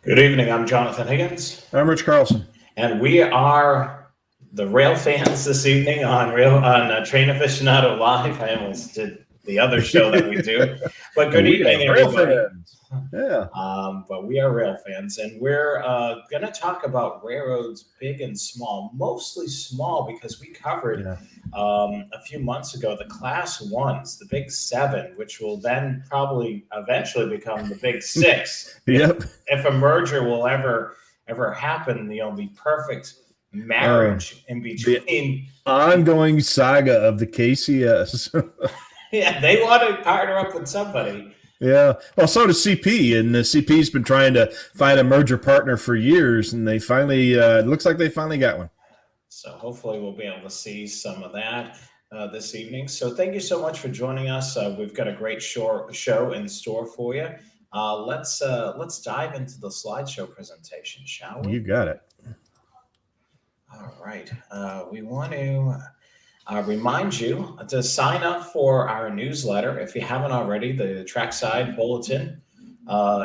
Good evening. I'm Jonathan Higgins, I'm Rich Carlson. and we are the rail fans this evening on Train Aficionado Live. I almost did the other show that we do, but good We are evening, rail everybody. fans. Yeah. But we are rail fans, and we're going to talk about railroads, big and small. Mostly small because we covered Yeah. a few months ago the Class Ones, the Big Seven, which will then probably eventually become the Big Six Yep. if a merger will ever happen. The perfect marriage in The between. ongoing saga of the KCS. Yeah, they want to partner up with somebody. Yeah. Well, so does CP, and the CP's been trying to find a merger partner for years, and they finally it looks like they finally got one. So hopefully we'll be able to see some of that this evening. So thank you so much for joining us. We've got a great show in store for you. Let's dive into the slideshow presentation, shall You we? got it. All right. We want to remind you to sign up for our newsletter if you haven't already. The Trackside Bulletin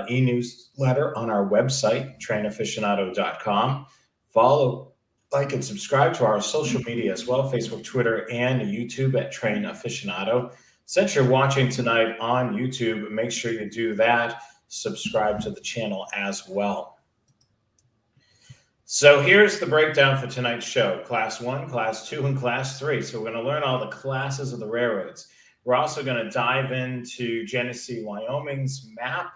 e-newsletter on our website, trainaficionado.com. Follow, like, and subscribe to our social media as well: Facebook, Twitter, and YouTube at Train Aficionado. Since you're watching tonight on YouTube, make sure you do that. Subscribe to the channel as well. So here's the breakdown for tonight's show: Class 1, Class 2, and Class 3. So we're going to learn all the classes of the railroads. We're also going to dive into Genesee, Wyoming's map.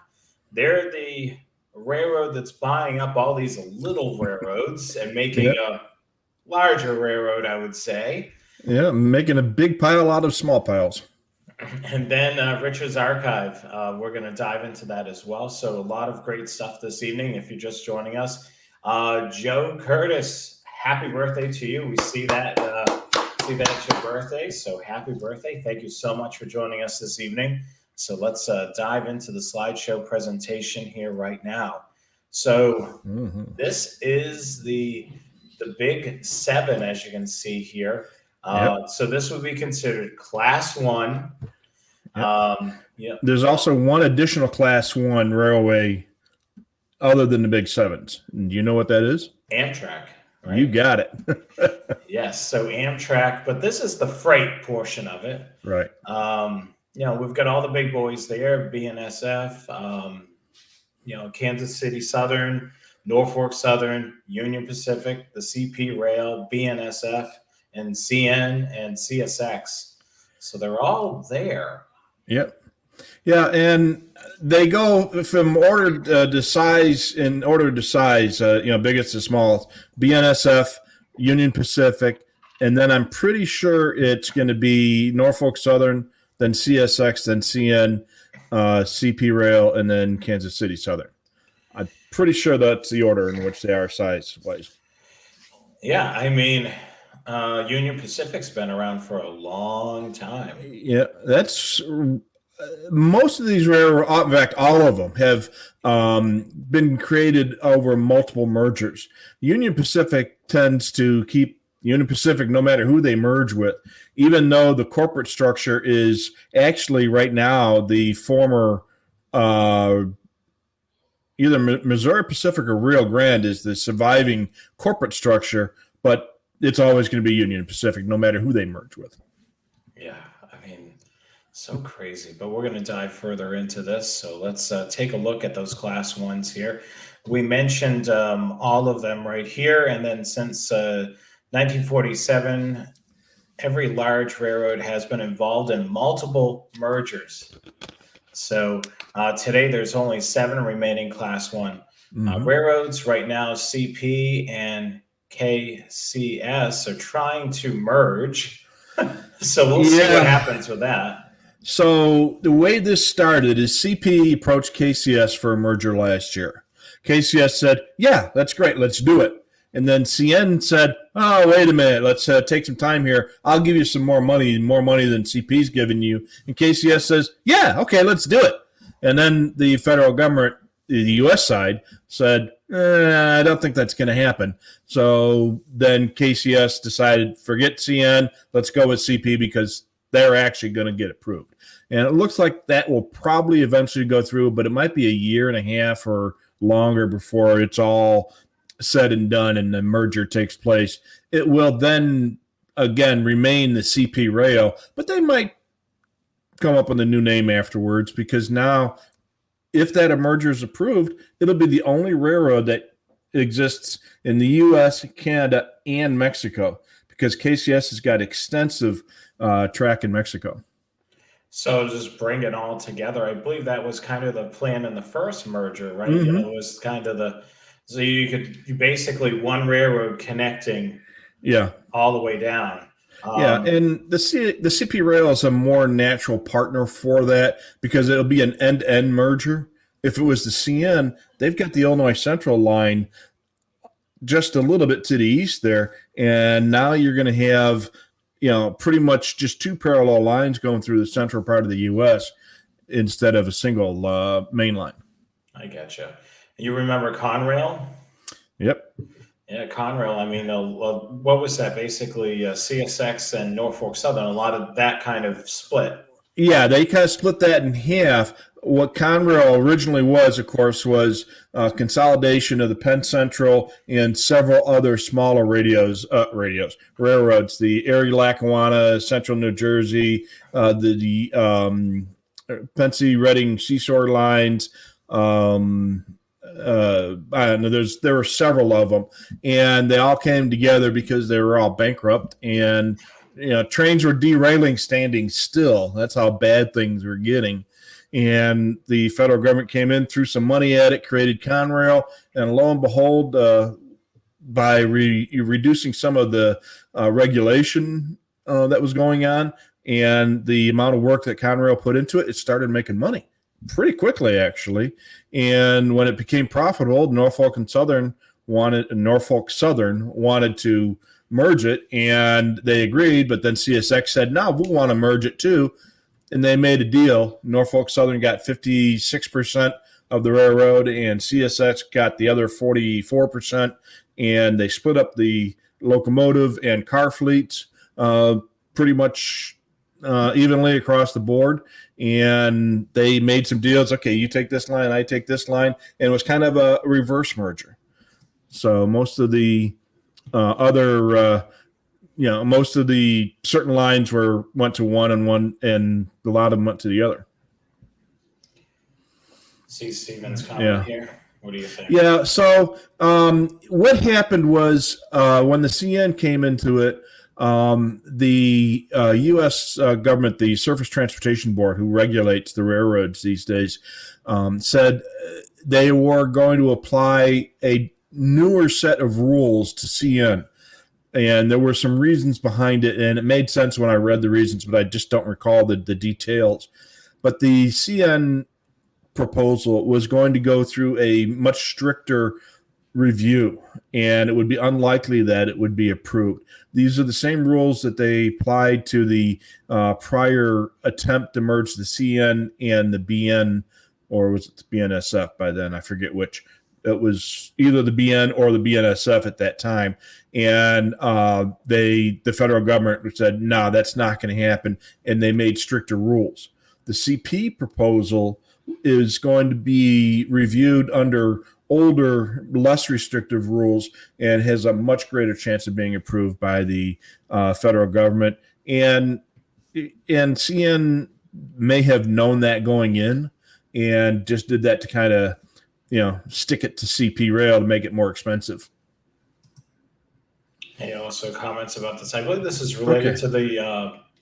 They're the railroad that's buying up all these little railroads and making Yep. a larger railroad, I would say. Yeah. Making a big pile out of small piles. And then Richard's Archive. We're going to dive into that as well. So a lot of great stuff this evening if you're just joining us. Joe Curtis, happy birthday to you. We see that it's your birthday, so happy birthday. Thank you so much for joining us this evening. So let's dive into the slideshow presentation here right now. So this is the Big Seven, as you can see here. So this would be considered Class 1. Yep. There's also one additional Class 1 railway other than the Big Sevens. Do you know what that is? Amtrak. Right? You got it. Yes, so Amtrak, but this is the freight portion of it. Right. We've got all the big boys there: BNSF, Kansas City Southern, Norfolk Southern, Union Pacific, the CP Rail, BNSF, and CN and CSX. So they're all there. Yep. Yeah, and they go from order to size, biggest to smallest. BNSF, Union Pacific, and then I'm pretty sure it's going to be Norfolk Southern, then CSX, then CN, CP Rail, and then Kansas City Southern. I'm pretty sure that's the order in which they are size-wise. Yeah, I mean, Union Pacific's been around for a long time. Yeah, that's most of these railroads, in fact, all of them have been created over multiple mergers. Union Pacific tends to keep Union Pacific no matter who they merge with, even though the corporate structure is actually right now the former either Missouri Pacific or Rio Grande is the surviving corporate structure, but it's always going to be Union Pacific no matter who they merge with. Yeah, I mean, so crazy. But we're going to dive further into this. So let's take a look at those Class 1s here. We mentioned all of them right here. And then since 1947, every large railroad has been involved in multiple mergers. So today there's only 7 remaining Class 1 railroads. Right now, CP and KCS are trying to merge. So we'll see what happens with that. So the way this started is CP approached KCS for a merger last year. KCS said, yeah, that's great. Let's do it. And then CN said, oh, wait a minute. Let's take some time here. I'll give you some more money than CP's giving you. And KCS says, yeah, okay, let's do it. And then the federal government, the U.S. side, said, I don't think that's going to happen. So then KCS decided, forget CN, let's go with CP because they're actually going to get approved. And it looks like that will probably eventually go through, but it might be a year and a half or longer before it's all said and done and the merger takes place. It will then again remain the CP rail, but they might come up with a new name afterwards, because now if that merger is approved, it'll be the only railroad that exists in the U.S., Canada, and Mexico, because KCS has got extensive track in Mexico. So just bring it all together. I believe that was kind of the plan in the first merger, right? Mm-hmm. It was kind of so you basically one railroad connecting all the way down. And the CP Rail is a more natural partner for that, because it'll be an end-to-end merger. If it was the CN, they've got the Illinois Central line just a little bit to the east there, and now you're going to have pretty much just two parallel lines going through the central part of the U.S. instead of a single main line. I getcha. You remember Conrail? Yep. Yeah, Conrail. I mean, what was that? Basically, CSX and Norfolk Southern. A lot of that kind of split. Yeah, they kind of split that in half. What Conrail originally was, of course, was consolidation of the Penn Central and several other smaller railroads. The Erie, Lackawanna, Central New Jersey, the Pensy, Reading, Seashore lines. I don't know. There were several of them, and they all came together because they were all bankrupt, and trains were derailing standing still. That's how bad things were getting. And the federal government came in, threw some money at it, created Conrail, and lo and behold, by reducing some of the regulation that was going on and the amount of work that Conrail put into it, it started making money pretty quickly, actually. And when it became profitable, Norfolk Southern wanted to merge it, and they agreed, but then CSX said, no, we want to merge it too. And they made a deal. Norfolk Southern got 56% of the railroad, and CSX got the other 44%, and they split up the locomotive and car fleets pretty much evenly across the board. And they made some deals. Okay, you take this line, I take this line, and it was kind of a reverse merger. So most of the most of the certain lines went to one, and a lot of them went to the other. See Steven's comment here. What do you think? Yeah. So what happened was when the CN came into it, the U.S. government, the Surface Transportation Board, who regulates the railroads these days, said they were going to apply a newer set of rules to CN. And there were some reasons behind it, and it made sense when I read the reasons, but I just don't recall the details. But the CN proposal was going to go through a much stricter review, and it would be unlikely that it would be approved. These are the same rules that they applied to the prior attempt to merge the CN and the BN, or was it the BNSF by then? I forget which. It was either the BN or the BNSF at that time. And the federal government said, no, that's not going to happen. And they made stricter rules. The CP proposal is going to be reviewed under older, less restrictive rules, and has a much greater chance of being approved by the federal government. And CN may have known that going in and just did that to kind of, stick it to CP rail to make it more expensive. Hey, also comments about this. I believe this is related to the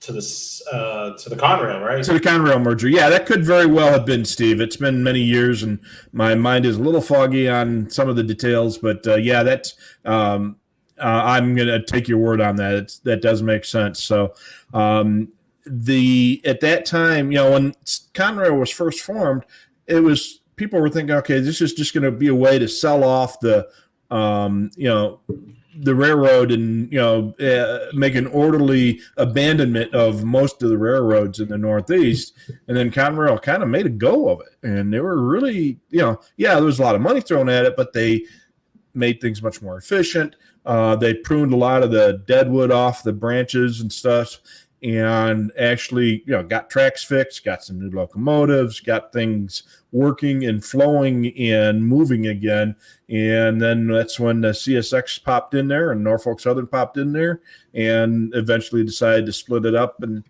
Conrail, right? To the Conrail merger. Yeah, that could very well have been, Steve. It's been many years, and my mind is a little foggy on some of the details. But that's. I'm going to take your word on that. That does make sense. So, at that time, when Conrail was first formed, it was. People were thinking, okay, this is just going to be a way to sell off the railroad and, make an orderly abandonment of most of the railroads in the Northeast. And then Conrail kind of made a go of it. And they were really, there was a lot of money thrown at it, but they made things much more efficient. They pruned a lot of the deadwood off the branches and stuff. and actually, got tracks fixed, got some new locomotives, got things working and flowing and moving again. And then that's when the CSX popped in there and Norfolk Southern popped in there and eventually decided to split it up and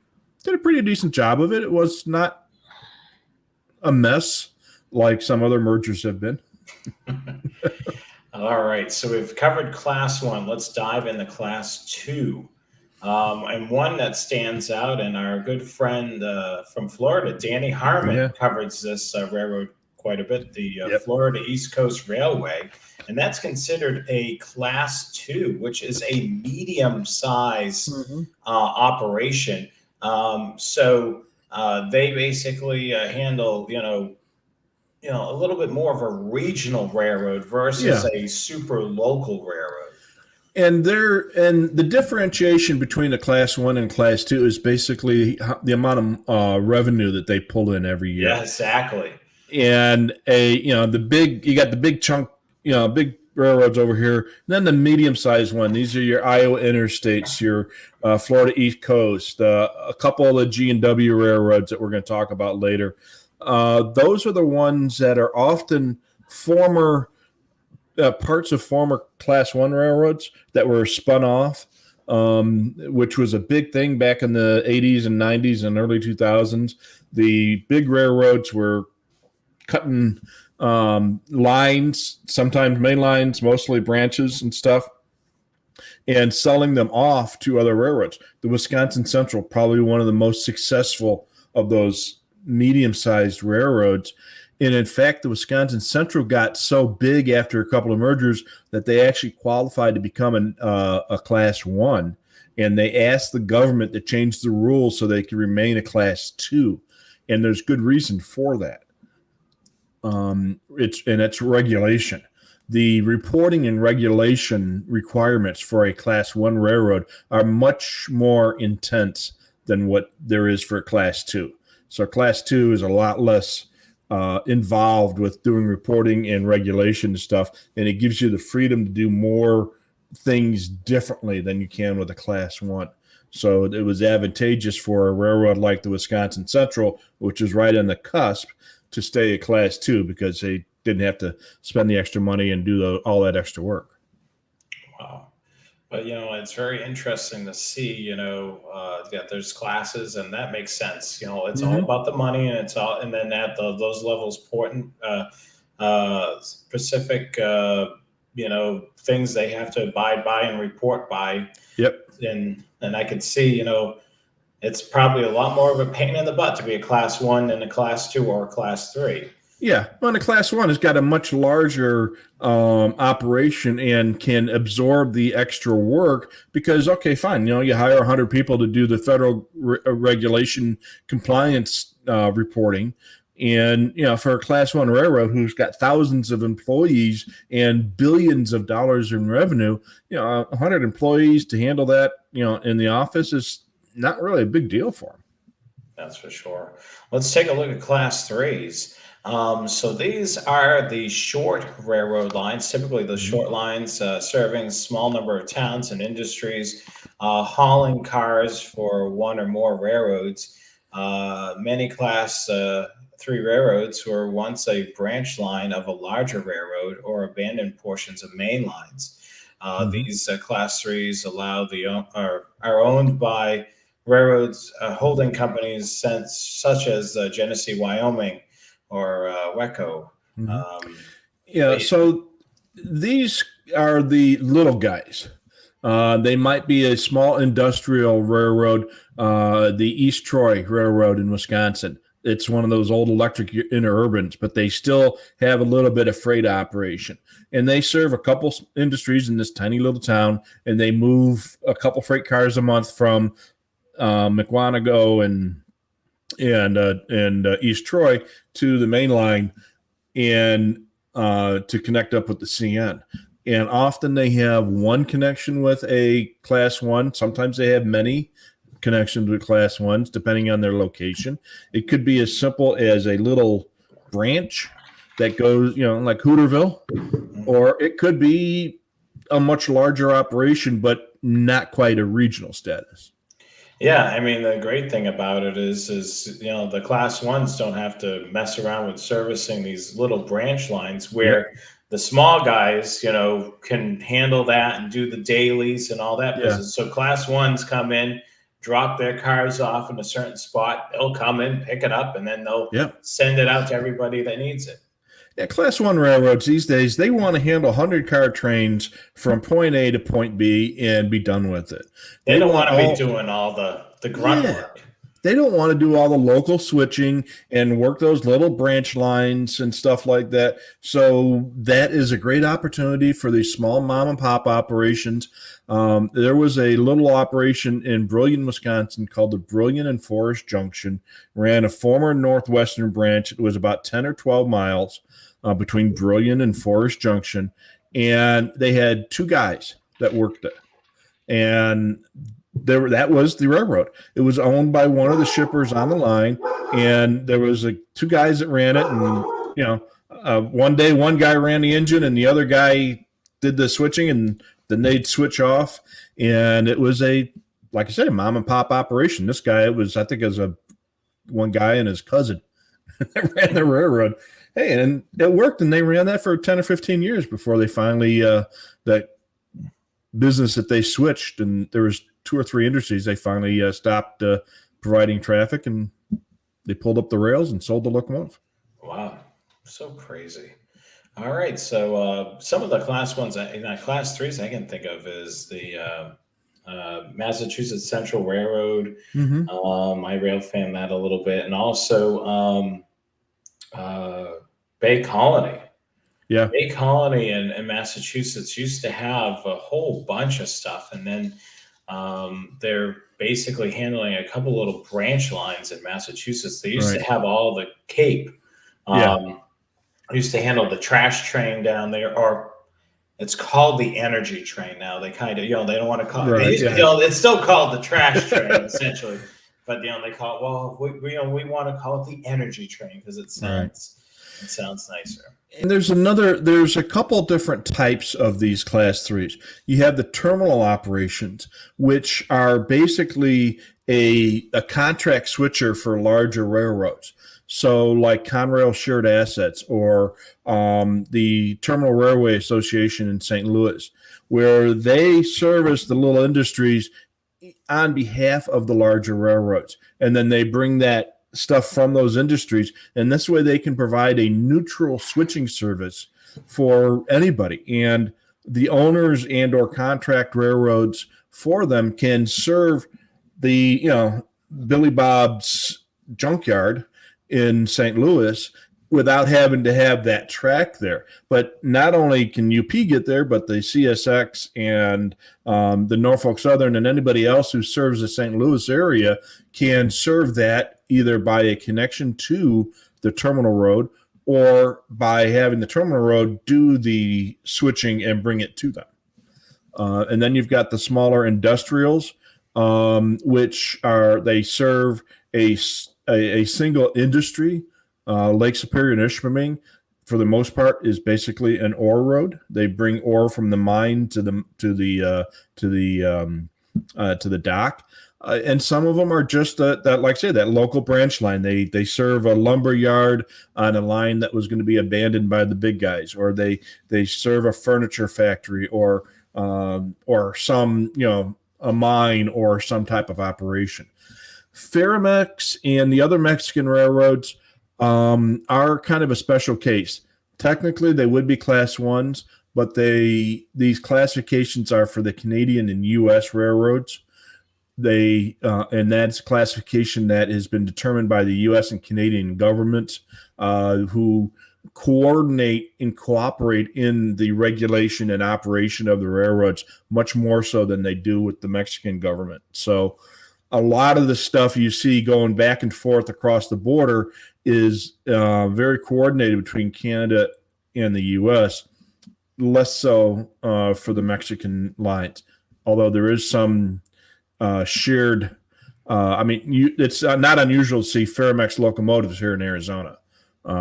did a pretty decent job of it. It was not a mess like some other mergers have been. All right, so we've covered Class 1. Let's dive into Class 2. And one that stands out, and our good friend from Florida, Danny Harmon, covers this railroad quite a bit, the Florida East Coast Railway. And that's considered a Class 2, which is a medium-size operation. So they basically handle, a little bit more of a regional railroad versus a super local railroad. And the differentiation between the Class 1 and Class 2 is basically the amount of revenue that they pull in every year. Yeah, exactly. And you got the big chunk, big railroads over here. And then the medium-sized one. These are your Iowa interstates, your Florida East Coast, a couple of the G&W railroads that we're going to talk about later. Those are the ones that are often former parts of former Class 1 railroads that were spun off, which was a big thing back in the 80s and 90s and early 2000s. The big railroads were cutting lines, sometimes main lines, mostly branches and stuff, and selling them off to other railroads. The Wisconsin Central, probably one of the most successful of those medium-sized railroads. And in fact, the Wisconsin Central got so big after a couple of mergers that they actually qualified to become a Class 1. And they asked the government to change the rules so they could remain a Class 2. And there's good reason for that. It's regulation. The reporting and regulation requirements for a Class 1 railroad are much more intense than what there is for a Class 2. So Class 2 is a lot less involved with doing reporting and regulation and stuff, and it gives you the freedom to do more things differently than you can with a Class 1. So it was advantageous for a railroad like the Wisconsin Central, which is right on the cusp, to stay a Class 2 because they didn't have to spend the extra money and do all that extra work. Wow. But, it's very interesting to see, that there's classes, and that makes sense. It's all about the money, and then at those levels, important, specific, things they have to abide by and report by. Yep. And I could see, it's probably a lot more of a pain in the butt to be a Class 1 than a Class 2 or a Class 3. Yeah, well, the Class 1 has got a much larger operation and can absorb the extra work because, okay, fine, you hire 100 people to do the federal regulation compliance reporting. And, for a Class 1 railroad who's got thousands of employees and billions of dollars in revenue, 100 employees to handle that, in the office is not really a big deal for them. That's for sure. Let's take a look at Class 3s. So these are the short railroad lines, typically the short lines serving a small number of towns and industries, hauling cars for one or more railroads. Many Class 3 railroads were once a branch line of a larger railroad or abandoned portions of main lines. These Class 3s are owned by railroads, holding companies such as Genesee, Wyoming, or WECO. So these are the little guys. They might be a small industrial railroad, the East Troy Railroad in Wisconsin. It's one of those old electric interurbans, but they still have a little bit of freight operation. And they serve a couple industries in this tiny little town, and they move a couple freight cars a month from McWanago and East Troy to the main line and to connect up with the CN. And often they have one connection with a Class 1. Sometimes they have many connections with Class 1s, depending on their location. It could be as simple as a little branch that goes, like Hooterville, or it could be a much larger operation, but not quite a regional status. Yeah, I mean, the great thing about it is the class ones don't have to mess around with servicing these little branch lines Yep. where the small guys, can handle that and do the dailies and all that Yeah. business. So class ones come in, drop their cars off in a certain spot, they'll come in, pick it up, and then they'll Yep. send it out to everybody that needs it. Yeah, Class 1 railroads these days, they want to handle 100-car trains from point A to point B and be done with it. They They don't want want to be all, doing all the grunt yeah, work. they don't want to do all the local switching and work those little branch lines and stuff like that. So that is a great opportunity for these small mom and pop operations. There was a little operation in Brillion, Wisconsin called the Brillion and Forest Junction, ran a former Northwestern branch. It was about 10 or 12 miles between Brillion and Forest Junction. And they had two guys that worked there. And that was the railroad. It was owned by one of the shippers on the line, and there was two guys that ran it. And one day one guy ran the engine, and the other guy did the switching, and then they'd switch off. And it was like I said, a mom and pop operation. This guy, I think it was one guy and his cousin that ran the railroad. Hey, and it worked, and they ran that for 10 or 15 years before they finally that business that they switched, and there was 2 or 3 industries they finally stopped providing traffic, and they pulled up the rails and sold the locomotive. Wow, so crazy. All right, so some of the class ones, class threes I can think of is the Massachusetts Central Railroad. Mm-hmm. I rail fan that a little bit, and also Bay Colony. Yeah. Bay Colony in Massachusetts used to have a whole bunch of stuff, and then they're basically handling a couple little branch lines in Massachusetts. They used to have all the Cape. Used to handle the trash train down there, or it's called the energy train now. They kind of, they don't want to call it. It's still called the trash train essentially, but they call it. Well, we want to call it the energy train because it sounds nicer. And there's a couple different types of these class threes. You have the terminal operations, which are basically a contract switcher for larger railroads. So like Conrail Shared Assets or the Terminal Railway Association in St. Louis, where they service the little industries on behalf of the larger railroads. And then they bring that stuff from those industries, and this way they can provide a neutral switching service for anybody, and the owners and or contract railroads for them can serve the Billy Bob's junkyard in St. Louis without having to have that track there. But not only can UP get there, but the CSX and the Norfolk Southern and anybody else who serves the St. Louis area can serve that either by a connection to the terminal road or by having the terminal road do the switching and bring it to them. And then you've got the smaller industrials, which they serve a single industry. Lake Superior and Ishpeming, for the most part, is basically an ore road. They bring ore from the mine to the dock. And some of them are just that, like I say, that local branch line. They serve a lumber yard on a line that was going to be abandoned by the big guys, or they serve a furniture factory, or some a mine or some type of operation. Ferromex and the other Mexican railroads are kind of a special case. Technically, they would be class ones, but these classifications are for the Canadian and U.S. railroads. And that's classification that has been determined by the U.S. and Canadian governments, who coordinate and cooperate in the regulation and operation of the railroads much more so than they do with the Mexican government. So a lot of the stuff you see going back and forth across the border is very coordinated between Canada and the U.S., less so for the Mexican lines, although there is some shared. It's not unusual to see Ferromex locomotives here in Arizona.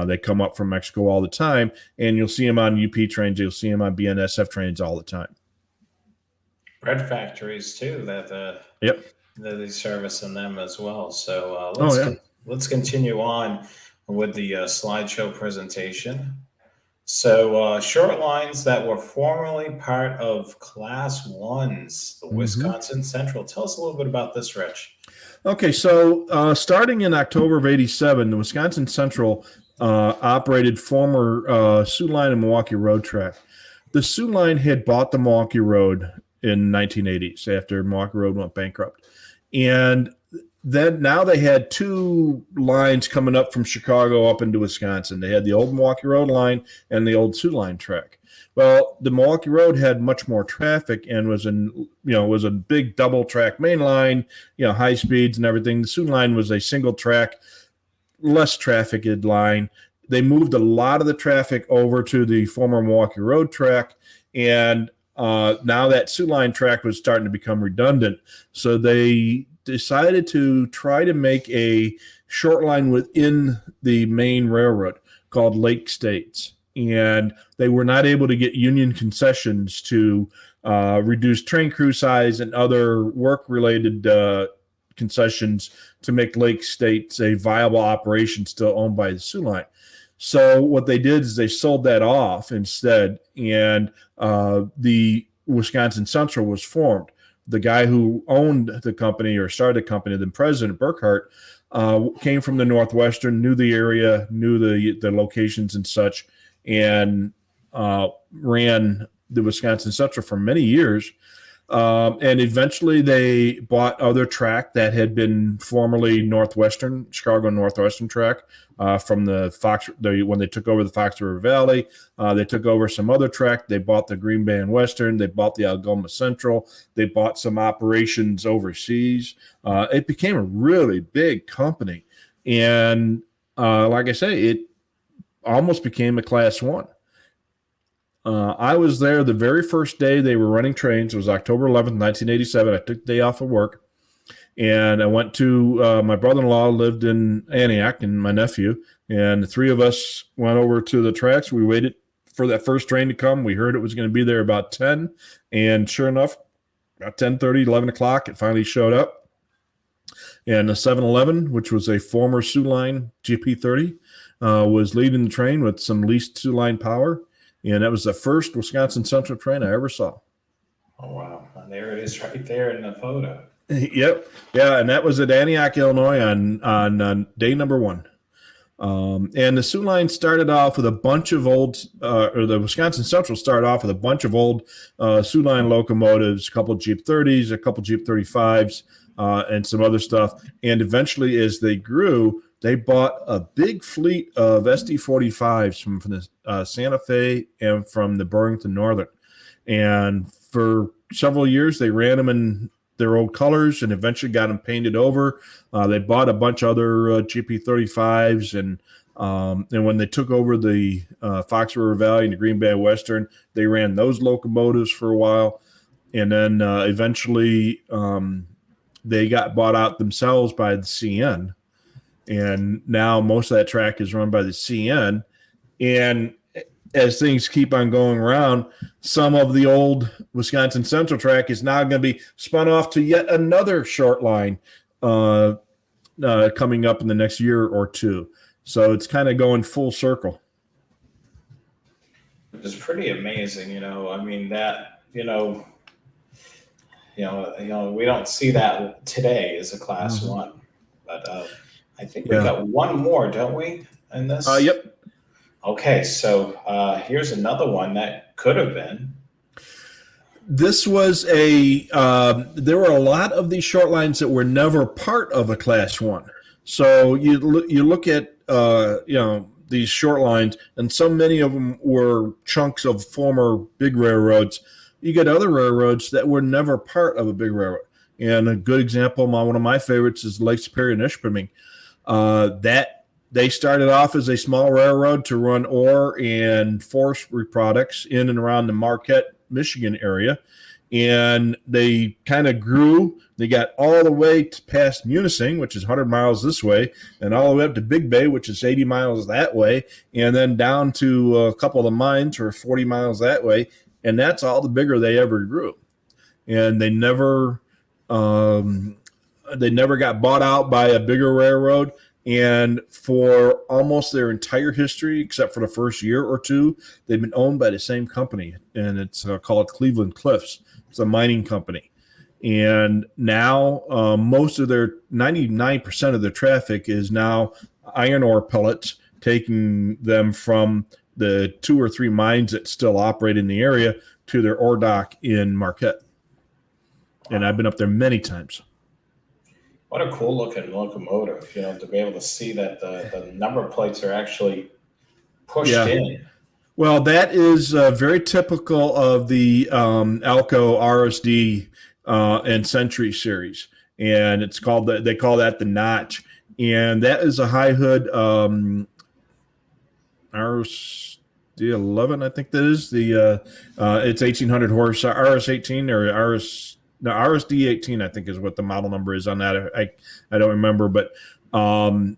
They come up from Mexico all the time, and you'll see them on UP trains. You'll see them on BNSF trains all the time. Bread factories too. That Yep. They servicing them as well. So Oh yeah. let's continue on with the slideshow presentation. So short lines that were formerly part of Class Ones, the Hmm. Wisconsin Central. Tell us a little bit about this, Rich. Okay, so starting in October of '87, the Wisconsin Central operated former Sioux Line and Milwaukee Road track. The Sioux Line had bought the Milwaukee Road in 1980s after Milwaukee Road went bankrupt, and then now they had two lines coming up from Chicago up into Wisconsin. They had the old Milwaukee Road line and the old Sioux Line track. Well, the Milwaukee Road had much more traffic and was a big double track main line, high speeds and everything. The Sioux Line was a single track, less trafficked line. They moved a lot of the traffic over to the former Milwaukee Road track, and now that Sioux Line track was starting to become redundant. So they decided to try to make a short line within the main railroad called Lake States. And they were not able to get union concessions to reduce train crew size and other work-related concessions to make Lake States a viable operation still owned by the Sioux Line. So what they did is they sold that off instead, and the Wisconsin Central was formed. The guy who owned the company or started the company, the president, Burkhart, came from the Northwestern, knew the area, knew the locations and such, and ran the Wisconsin Central for many years. And eventually they bought other track that had been formerly Chicago Northwestern track from when they took over the Fox River Valley. They took over some other track. They bought the Green Bay and Western. They bought the Algoma Central. They bought some operations overseas. It became a really big company. And like I say, it almost became a Class 1. I was there the very first day they were running trains. It was October 11th, 1987. I took the day off of work, and I went to my brother-in-law lived in Antioch, and my nephew, and the three of us went over to the tracks. We waited for that first train to come. We heard it was going to be there about 10, and sure enough, about 10:30, 11 o'clock, it finally showed up. And the 7-Eleven, which was a former Sioux Line GP30, was leading the train with some leased Sioux Line power. And that was the first Wisconsin Central train I ever saw. Oh, wow. And there it is right there in the photo. Yep. Yeah, and that was at Antioch, Illinois on day number 1. And the Sioux Line started off with a bunch of the Wisconsin Central started off with a bunch of old Sioux Line locomotives, a couple of Jeep 30s, a couple of Jeep 35s, and some other stuff. And eventually, as they grew, they bought a big fleet of SD45s from the Santa Fe and from the Burlington Northern. And for several years, they ran them in their old colors and eventually got them painted over. They bought a bunch of other GP35s. And when they took over the Fox River Valley and the Green Bay Western, they ran those locomotives for a while. And then eventually they got bought out themselves by the CN. And now most of that track is run by the CN. And as things keep on going around, some of the old Wisconsin Central track is now going to be spun off to yet another short line coming up in the next year or two. So it's kind of going full circle. It's pretty amazing, I mean that, we don't see that today as a Class 1, but I think we got one more, don't we, in this? Yep. Okay, so here's another one that could have been. This was there were a lot of these short lines that were never part of a Class 1. So you look at, these short lines, and so many of them were chunks of former big railroads. You get other railroads that were never part of a big railroad. And a good example, one of my favorites is Lake Superior and Ishpeming. That they started off as a small railroad to run ore and forestry products in and around the Marquette, Michigan area. And they kind of grew. They got all the way past Munising, which is 100 miles this way, and all the way up to Big Bay, which is 80 miles that way, and then down to a couple of the mines or 40 miles that way. And that's all the bigger they ever grew. And they never They never got bought out by a bigger railroad. And for almost their entire history, except for the first year or two, they've been owned by the same company, and it's called Cleveland Cliffs. It's a mining company. And now most of their 99% of their traffic is now iron ore pellets, taking them from the 2 or 3 mines that still operate in the area to their ore dock in Marquette. And I've been up there many times. What a cool looking locomotive, to be able to see that the number plates are actually pushed in. Well, that is very typical of the Alco RSD and Century series. And it's called, they call that the Notch. And that is a high hood RSD11, I think that is. It's 1800 horse, RS18 or RSD 18, I think is what the model number is on that. I don't remember, but I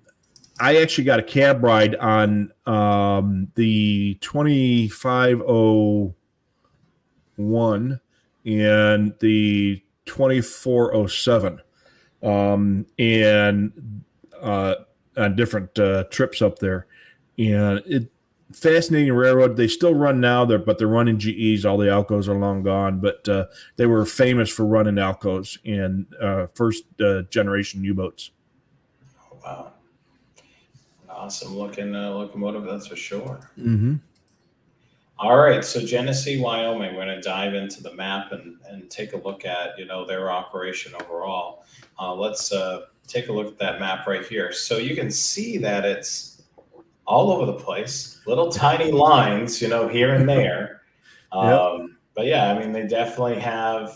actually got a cab ride on the 2501 and the 2407, and on different trips up there. And fascinating railroad. They still run now, but they're running GEs. All the Alcos are long gone, but they were famous for running Alcos and first generation U-boats. Oh, wow. Awesome looking locomotive, that's for sure. Mm-hmm. All right, so Genesee, Wyoming, we're going to dive into the map and take a look at, their operation overall. Let's take a look at that map right here. So you can see that it's all over the place, little tiny lines, here and there. But yeah, I mean, they definitely have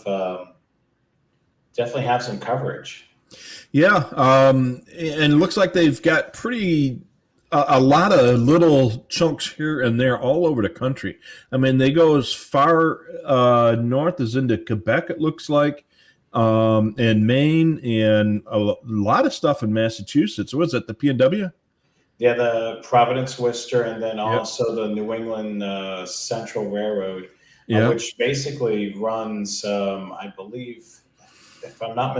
some coverage. Yeah, and it looks like they've got a lot of little chunks here and there all over the country. I mean, they go as far north as into Quebec, it looks like, and Maine, and a lot of stuff in Massachusetts. What is that, the P&W? Yeah, the Providence Worcester, and then also the New England Central Railroad, which basically runs, I believe, if I'm not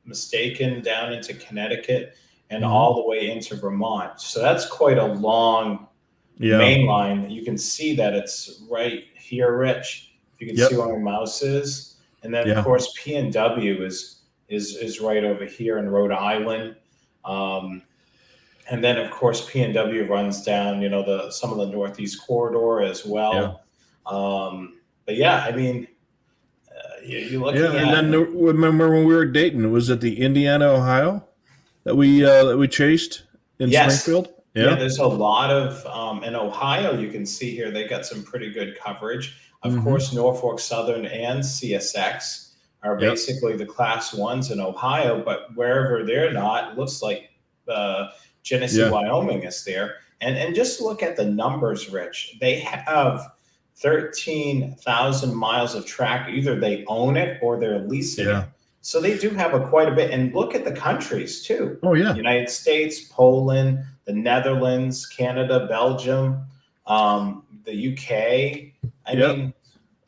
mistaken, down into Connecticut and all the way into Vermont. So that's quite a long main line. You can see that it's right here, Rich. If you can see where my mouse is. And then, of course, P&W is right over here in Rhode Island. And then, of course, P&W runs down, some of the Northeast corridor as well. But yeah, I mean, you're looking at. And then remember when we were at Dayton, was it the Indiana, Ohio that we chased in Springfield? Yeah, there's a lot of in Ohio. You can see here they got some pretty good coverage. Of course, Norfolk Southern and CSX are basically the class ones in Ohio, but wherever they're not, it looks like Genesee, Wyoming is there. And just look at the numbers, Rich. They have 13,000 miles of track. Either they own it or they're leasing it. So they do have quite a bit. And look at the countries too. Oh yeah. United States, Poland, the Netherlands, Canada, Belgium, the UK. I mean,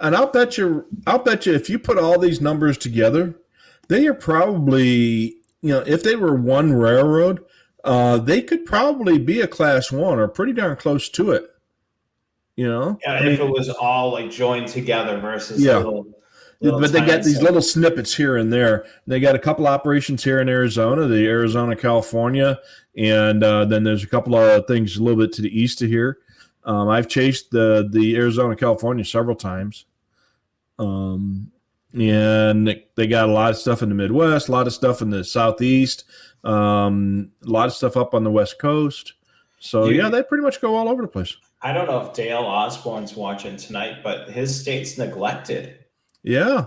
and I'll bet you if you put all these numbers together, they are probably, if they were one railroad, they could probably be a class one or pretty darn close to it. If it was all like joined together versus little but they got these little snippets here and there. They got a couple operations here in Arizona, the Arizona, California, and then there's a couple of things a little bit to the east of here. I've chased the Arizona, California several times. And they got a lot of stuff in the Midwest, a lot of stuff in the Southeast, a lot of stuff up on the West Coast. So, they pretty much go all over the place. I don't know if Dale Osborne's watching tonight, but his state's neglected. Yeah,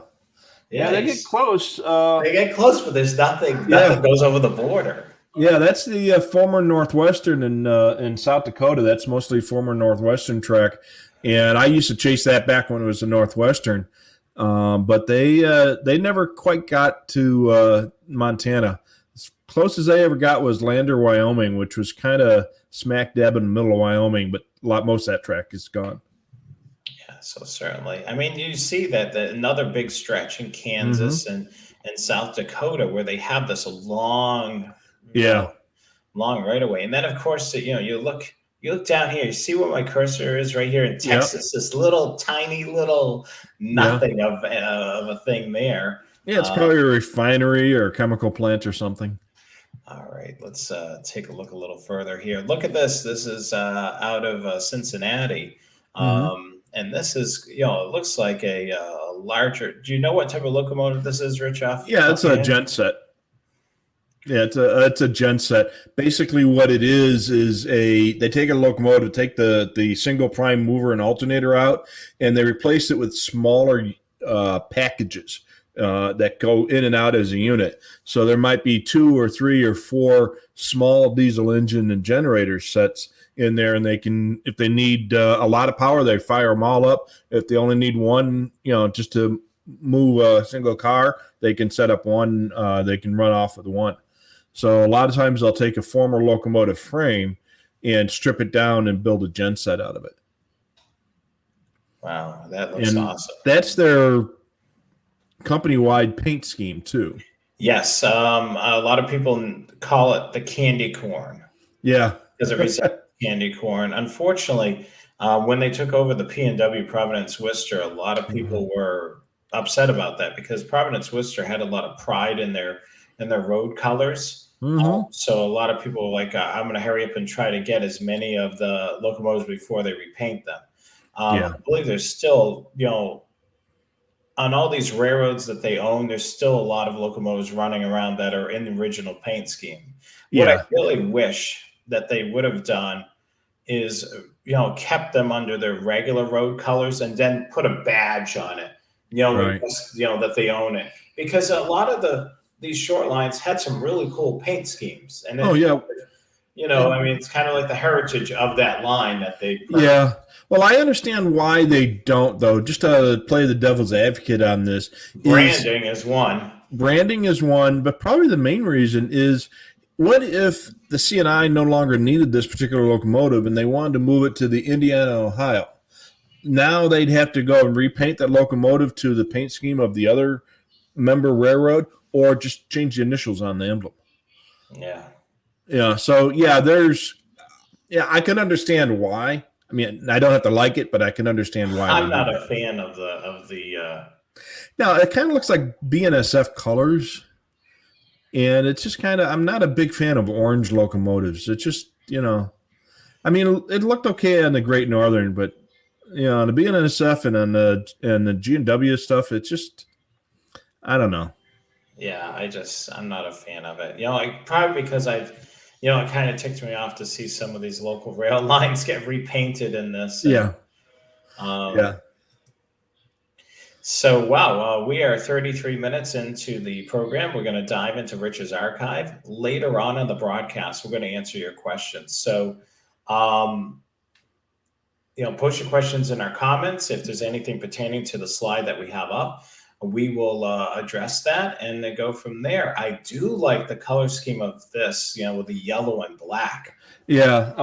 they get close. They get close, but there's nothing goes over the border. Yeah, that's the former Northwestern in South Dakota. That's mostly former Northwestern track. And I used to chase that back when it was the Northwestern. But they never quite got to Montana. As close as they ever got was Lander, Wyoming, which was kind of smack dab in the middle of Wyoming, but most of that track is gone. Yeah, so certainly. I mean, you see that another big stretch in Hmm. Kansas and South Dakota where they have this long, Yeah. long right away. And then of course, you look down here, you see where my cursor is right here in Yeah. Texas, this little tiny little Yeah. nothing of a thing there. Yeah. It's Uh, probably a refinery or a chemical plant or something. all right, let's take a look a little further here. Look at this. This is out of Cincinnati. Hmm. And this is, it looks like a larger. Do you know what type of locomotive this is, Rich? Yeah. Off It's your a head? gen set. Yeah, it's a gen set. Basically, what it is they take a locomotive, take the single prime mover and alternator out, and they replace it with smaller packages that go in and out as a unit. So there might be 2 or 3 or 4 small diesel engine and generator sets in there, and they can, if they need a lot of power, they fire them all up. If they only need one, just to move a single car, they can set up one. They can run off with one. So a lot of times they'll take a former locomotive frame and strip it down and build a gen set out of it. Wow, that looks And awesome. that's their company-wide paint scheme too. Yes, a lot of people call it the candy corn Yeah. because it resembles candy corn. Unfortunately, when they took over the P&W Providence Worcester, a lot of Mhm. people were upset about that because Providence Worcester had a lot of pride in their road colors. Mhm. So a lot of people were like, I'm going to hurry up and try to get as many of the locomotives before they repaint them. I Yeah. believe there's still, on all these railroads that they own, there's still a lot of locomotives running around that are in the original paint scheme. What I Yeah. really wish that they would have done is, kept them under their regular road colors and then put a badge on it, with Right. just, that they own it. Because a lot of these short lines had some really cool paint schemes. And Oh it, yeah. I mean, it's kind of like the heritage of that line that they purchased. Yeah. Well, I understand why they don't, though. Just to play the devil's advocate on this, is Branding is one. branding is one, but probably the main reason is, what if the CNI no longer needed this particular locomotive and they wanted to move it to the Indiana, Ohio? Now they'd have to go and repaint that locomotive to the paint scheme of the other member railroad, or just change the initials on the emblem. Yeah. Yeah. So yeah, I can understand why. I mean, I don't have to like it, but I can understand why they I'm do not a that. fan of the. Now it kind of looks like BNSF colors, and it's just kind of. I'm not a big fan of orange locomotives. It's just, I mean, it looked okay on the Great Northern, but on the BNSF and on the G&W stuff, it's just, I don't know. Yeah, I'm not a fan of it. Like, probably because it kind of ticked me off to see some of these local rail lines get repainted in this, and Yeah, um, yeah, so wow, we are 33 minutes into the program. We're going to dive into Rich's archive later on in the broadcast. We're going to answer your questions. So, um, post your questions in our comments. If there's anything pertaining to the slide that we have up, we will address that and then go from there. I do like the color scheme of this, with the yellow and black. yeah.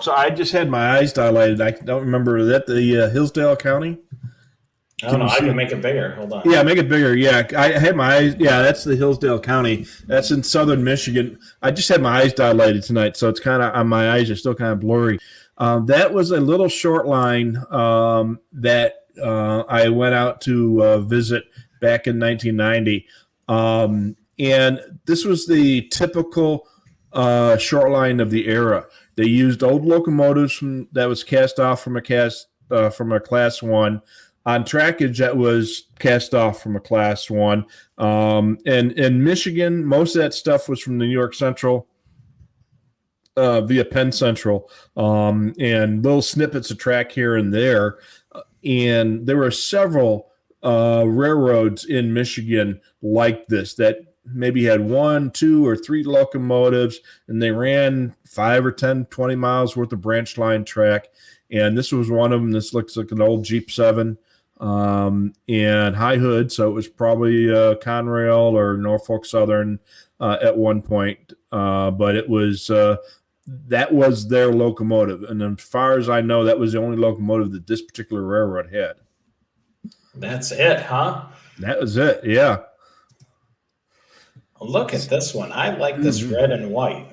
So I just had my eyes dilated. I don't remember that the Hillsdale County. I don't Can know. you I see can it? make it bigger. Hold on. Yeah, make it bigger. Yeah, I had my eyes. Yeah, that's the Hillsdale County. That's in southern Michigan. I just had my eyes dilated tonight, so it's kind of, my eyes are still kind of blurry. That was a little short line that I went out to visit back in 1990, and this was the typical short line of the era. They used old locomotives that was cast off from a class one, on trackage that was cast off from a class one. And in Michigan, most of that stuff was from the New York Central via Penn Central, and little snippets of track here and there. And there were several railroads in Michigan like this that maybe had 1, 2, or 3 locomotives, and they ran 5 or 10, 20 miles worth of branch line track. And this was one of them. This looks like an old Jeep 7 and high hood, so it was probably Conrail or Norfolk Southern at one point, but it was that was their locomotive. And as far as I know, that was the only locomotive that this particular railroad had. That's it, huh? That was it, yeah. Look at this one. I like this red and white.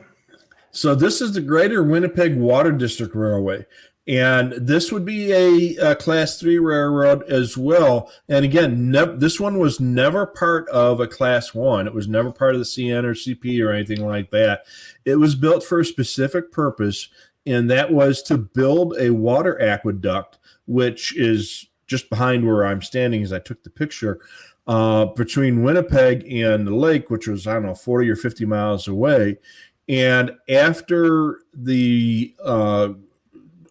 So this is the Greater Winnipeg Water District Railway. And this would be a Class 3 railroad as well. And again, this one was never part of a Class 1. It was never part of the CN or CP or anything like that. It was built for a specific purpose, and that was to build a water aqueduct, which is just behind where I'm standing as I took the picture, between Winnipeg and the lake, which was, 40 or 50 miles away. And after the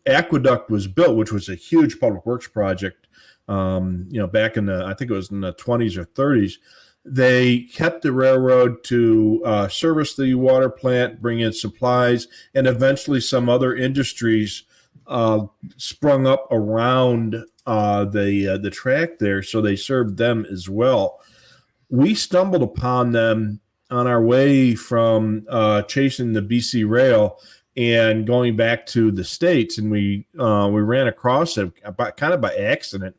aqueduct was built, which was a huge public works project, back in I think it was in the 20s or 30s, they kept the railroad to service the water plant, bring in supplies, and eventually some other industries sprung up around the track there, so they served them as well. We stumbled upon them on our way from chasing the BC Rail and going back to the States, and we ran across it kind of by accident,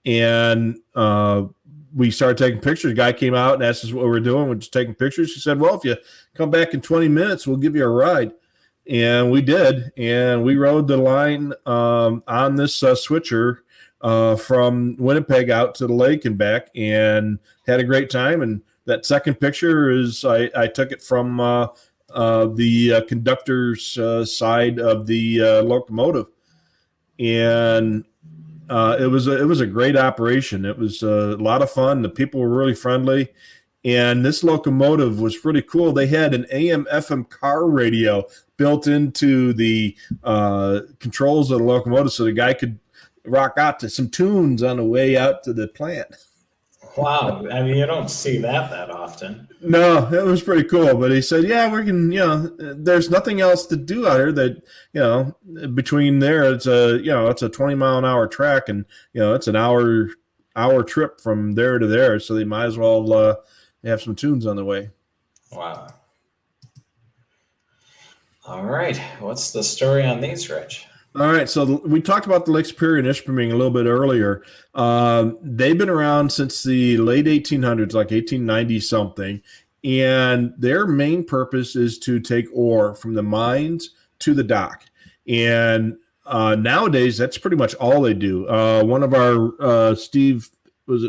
and we started taking pictures. The guy came out and asked us what we were doing. We're just taking pictures. He said, "Well, if you come back in 20 minutes, we'll give you a ride." And we did, and we rode the line on this switcher from Winnipeg out to the lake and back, and had a great time. And that second picture is I took it from the conductor's side of the locomotive, and it was a great operation. It was a lot of fun. The people were really friendly, and this locomotive was pretty cool. They had an AM/FM car radio built into the controls of the locomotive, so the guy could rock out to some tunes on the way out to the plant. Wow. I mean, you don't see that often. No, it was pretty cool. But he said, yeah, we can, there's nothing else to do out here that, between there, it's a 20-mile-an-hour track, and, it's an hour trip from there to there. So they might as well have some tunes on the way. Wow. All right. What's the story on these, Rich? All right, so we talked about the Lake Superior and Ishpeming a little bit earlier. They've been around since the late 1800s, like 1890-something, and their main purpose is to take ore from the mines to the dock. And nowadays, that's pretty much all they do. One of our, Steve says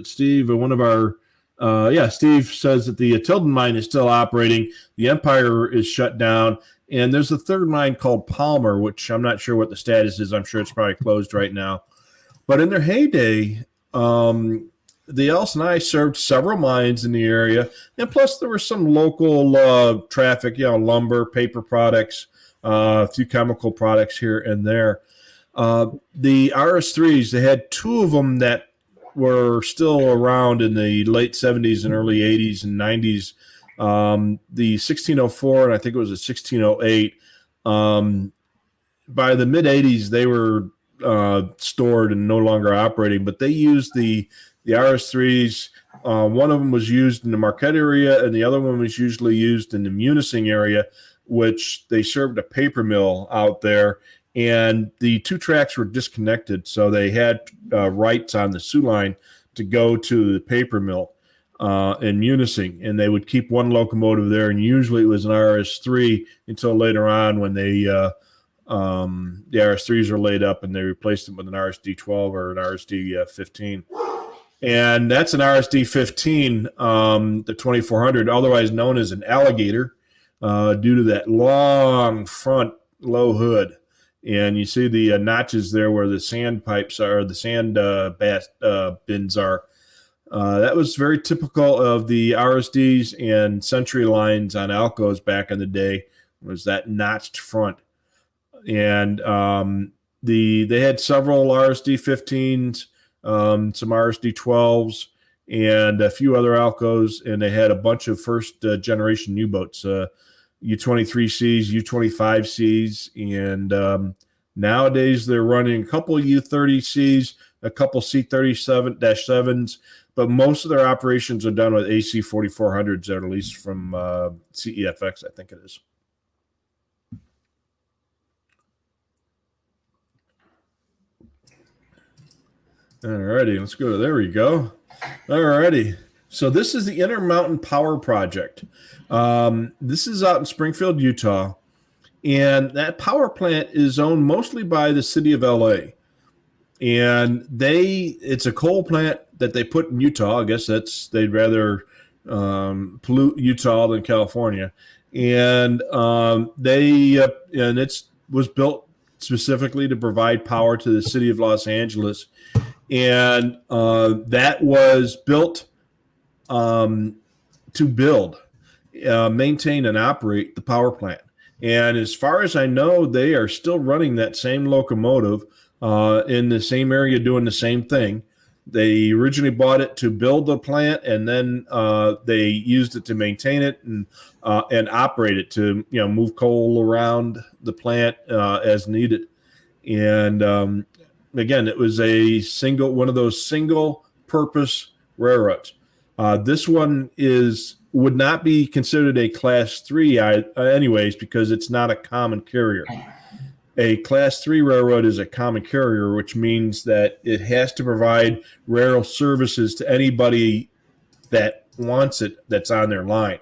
that the Tilden mine is still operating. The Empire is shut down. And there's a third mine called Palmer, which I'm not sure what the status is. I'm sure it's probably closed right now. But in their heyday, the LS&I served several mines in the area. And plus there was some local traffic, lumber, paper products, a few chemical products here and there. The RS3s, they had two of them that were still around in the late 70s and early 80s and 90s. The 1604 and I think it was a 1608. By the mid 80s, they were stored and no longer operating, but they used the RS3s. One of them was used in the Marquette area, and the other one was usually used in the Munising area, which they served a paper mill out there. And the two tracks were disconnected, so they had rights on the Sioux line to go to the paper mill in Munising, and they would keep one locomotive there, and usually it was an RS3 until later on when the RS3s were laid up and they replaced them with an RSD-12 or an RSD-15. And that's an RSD-15, the 2400, otherwise known as an alligator, due to that long front low hood. And you see the notches there where the sand pipes are, the sand bins are. That was very typical of the RSDs and Century lines on Alcos back in the day, was that notched front. And they had several RSD-15s, some RSD-12s, and a few other Alcos, and they had a bunch of first-generation U-boats, U-23Cs, U-25Cs, and nowadays they're running a couple U-30Cs, a couple C-37-7s, but most of their operations are done with AC-4400s, at least from CEFX, I think it is. All righty, let's go. There we go. All righty. So this is the Intermountain Power Project. This is out in Springfield, Utah. And that power plant is owned mostly by the city of LA. And it's a coal plant that they put in Utah. I guess they'd rather pollute Utah than California. And it was built specifically to provide power to the city of Los Angeles. And that was built to build, maintain, and operate the power plant. And as far as I know, they are still running that same locomotive in the same area doing the same thing. They originally bought it to build the plant, and then they used it to maintain it and operate it to move coal around the plant as needed. And again, it was one of those single purpose railroads. This one would not be considered a Class 3 anyways, because it's not a common carrier. A Class 3 railroad is a common carrier, which means that it has to provide rail services to anybody that wants it that's on their line.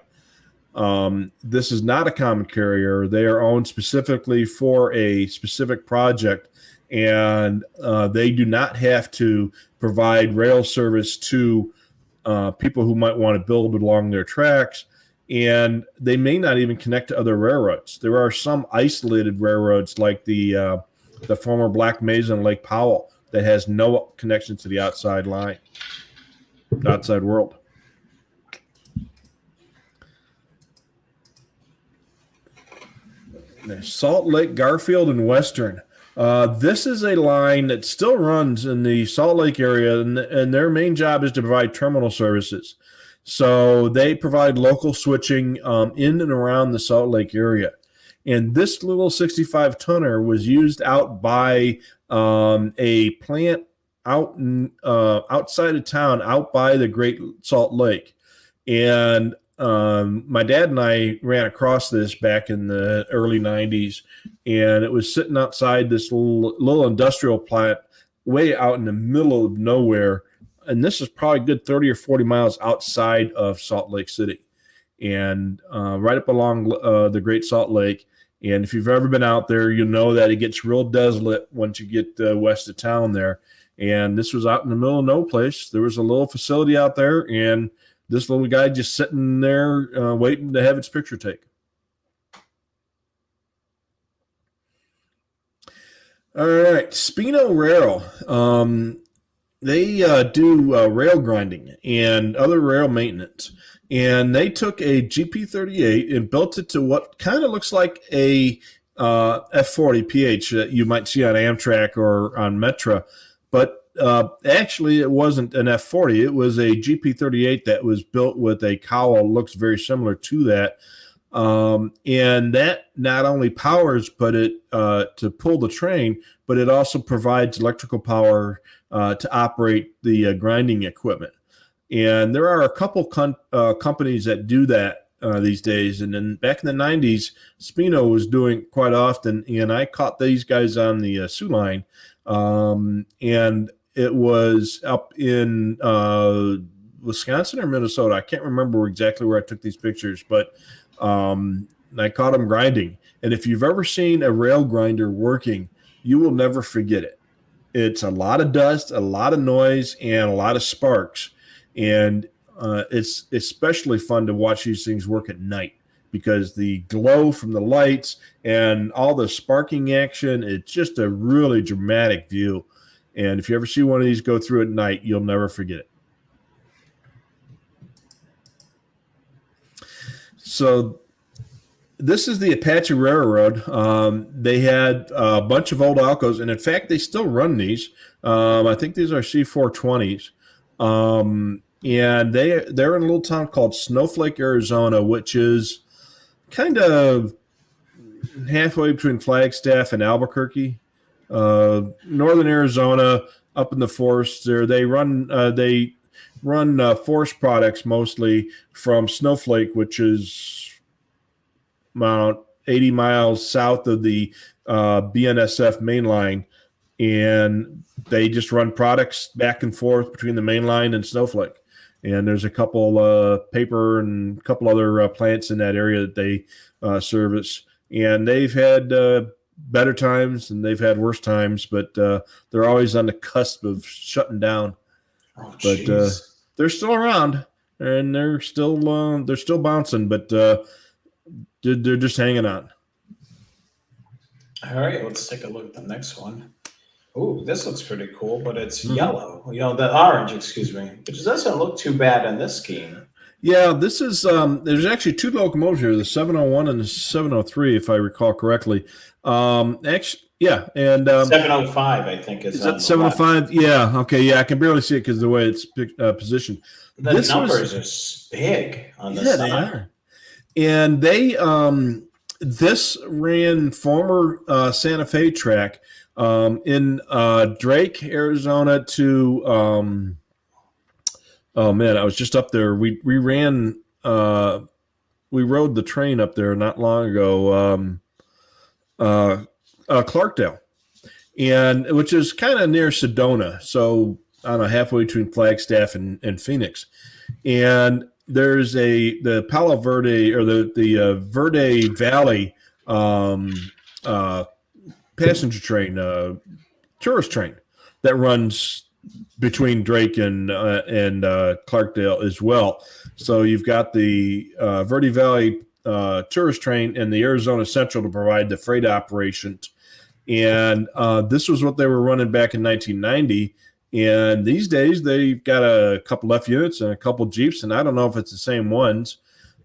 This is not a common carrier. They are owned specifically for a specific project, and they do not have to provide rail service to people who might want to build along their tracks, and they may not even connect to other railroads. There are some isolated railroads like the former Black Mesa and Lake Powell that has no connection to the outside line, outside world. Salt Lake, Garfield, and Western. This is a line that still runs in the Salt Lake area, and their main job is to provide terminal services. So they provide local switching in and around the Salt Lake area. And this little 65-tonner was used out by a plant outside of town, out by the Great Salt Lake. And my dad and I ran across this back in the early 90s, and it was sitting outside this little industrial plant way out in the middle of nowhere. And this is probably a good 30 or 40 miles outside of Salt Lake City, and right up along the Great Salt Lake. And if you've ever been out there, you know that it gets real desolate once you get west of town there. And this was out in the middle of no place. There was a little facility out there, and this little guy just sitting there waiting to have its picture taken. All right, Spino Rail. They do rail grinding and other rail maintenance. And they took a GP38 and built it to what kind of looks like a F40 PH that you might see on Amtrak or on Metra. But actually, it wasn't an F40. It was a GP38 that was built with a cowl. Looks very similar to that. And that not only powers, but it to pull the train, but it also provides electrical power to operate the grinding equipment. And there are a couple companies that do that these days. And then back in the 90s, Spino was doing quite often, and I caught these guys on the Sioux line. And it was up in Wisconsin or Minnesota. I can't remember exactly where I took these pictures, but I caught them grinding. And if you've ever seen a rail grinder working, you will never forget it. It's a lot of dust, a lot of noise, and a lot of sparks. And it's especially fun to watch these things work at night because the glow from the lights and all the sparking action, it's just a really dramatic view. And if you ever see one of these go through at night, you'll never forget it. So this is the Apache Railroad. They had a bunch of old Alcos, and in fact, they still run these. I think these are C420s. And they're in a little town called Snowflake, Arizona, which is kind of halfway between Flagstaff and Albuquerque. Northern Arizona, up in the forest there. They run forest products mostly from Snowflake, which is about 80 miles south of the BNSF main line. and they just run products back and forth between the main line and Snowflake. And there's a couple paper and a couple other plants in that area that they service. And they've had better times and they've had worse times, but they're always on the cusp of shutting down. Oh, but they're still around and they're still bouncing, but they're just hanging on. All right, let's take a look at the next one. Oh, this looks pretty cool, but it's yellow. The orange, excuse me, which doesn't look too bad in this scheme. Yeah, this is there's actually two locomotives here, the 701 and the 703, if I recall correctly. Actually, yeah, and 705, I think, is that 705? Yeah, okay, yeah, I can barely see it because of the way it's positioned. The numbers are big on the side. They are. And they this ran former Santa Fe track in Drake, Arizona to oh man, I was just up there. We ran we rode the train up there not long ago, Clarkdale, and which is kind of near Sedona, so I don't know, halfway between Flagstaff and Phoenix. And there's the Palo Verde or the Verde Valley passenger train, tourist train that runs between Drake and Clarkdale as well. So you've got the Verde Valley tourist train and the Arizona Central to provide the freight operations. And this was what they were running back in 1990. And these days they've got a couple F units and a couple Jeeps, and I don't know if it's the same ones,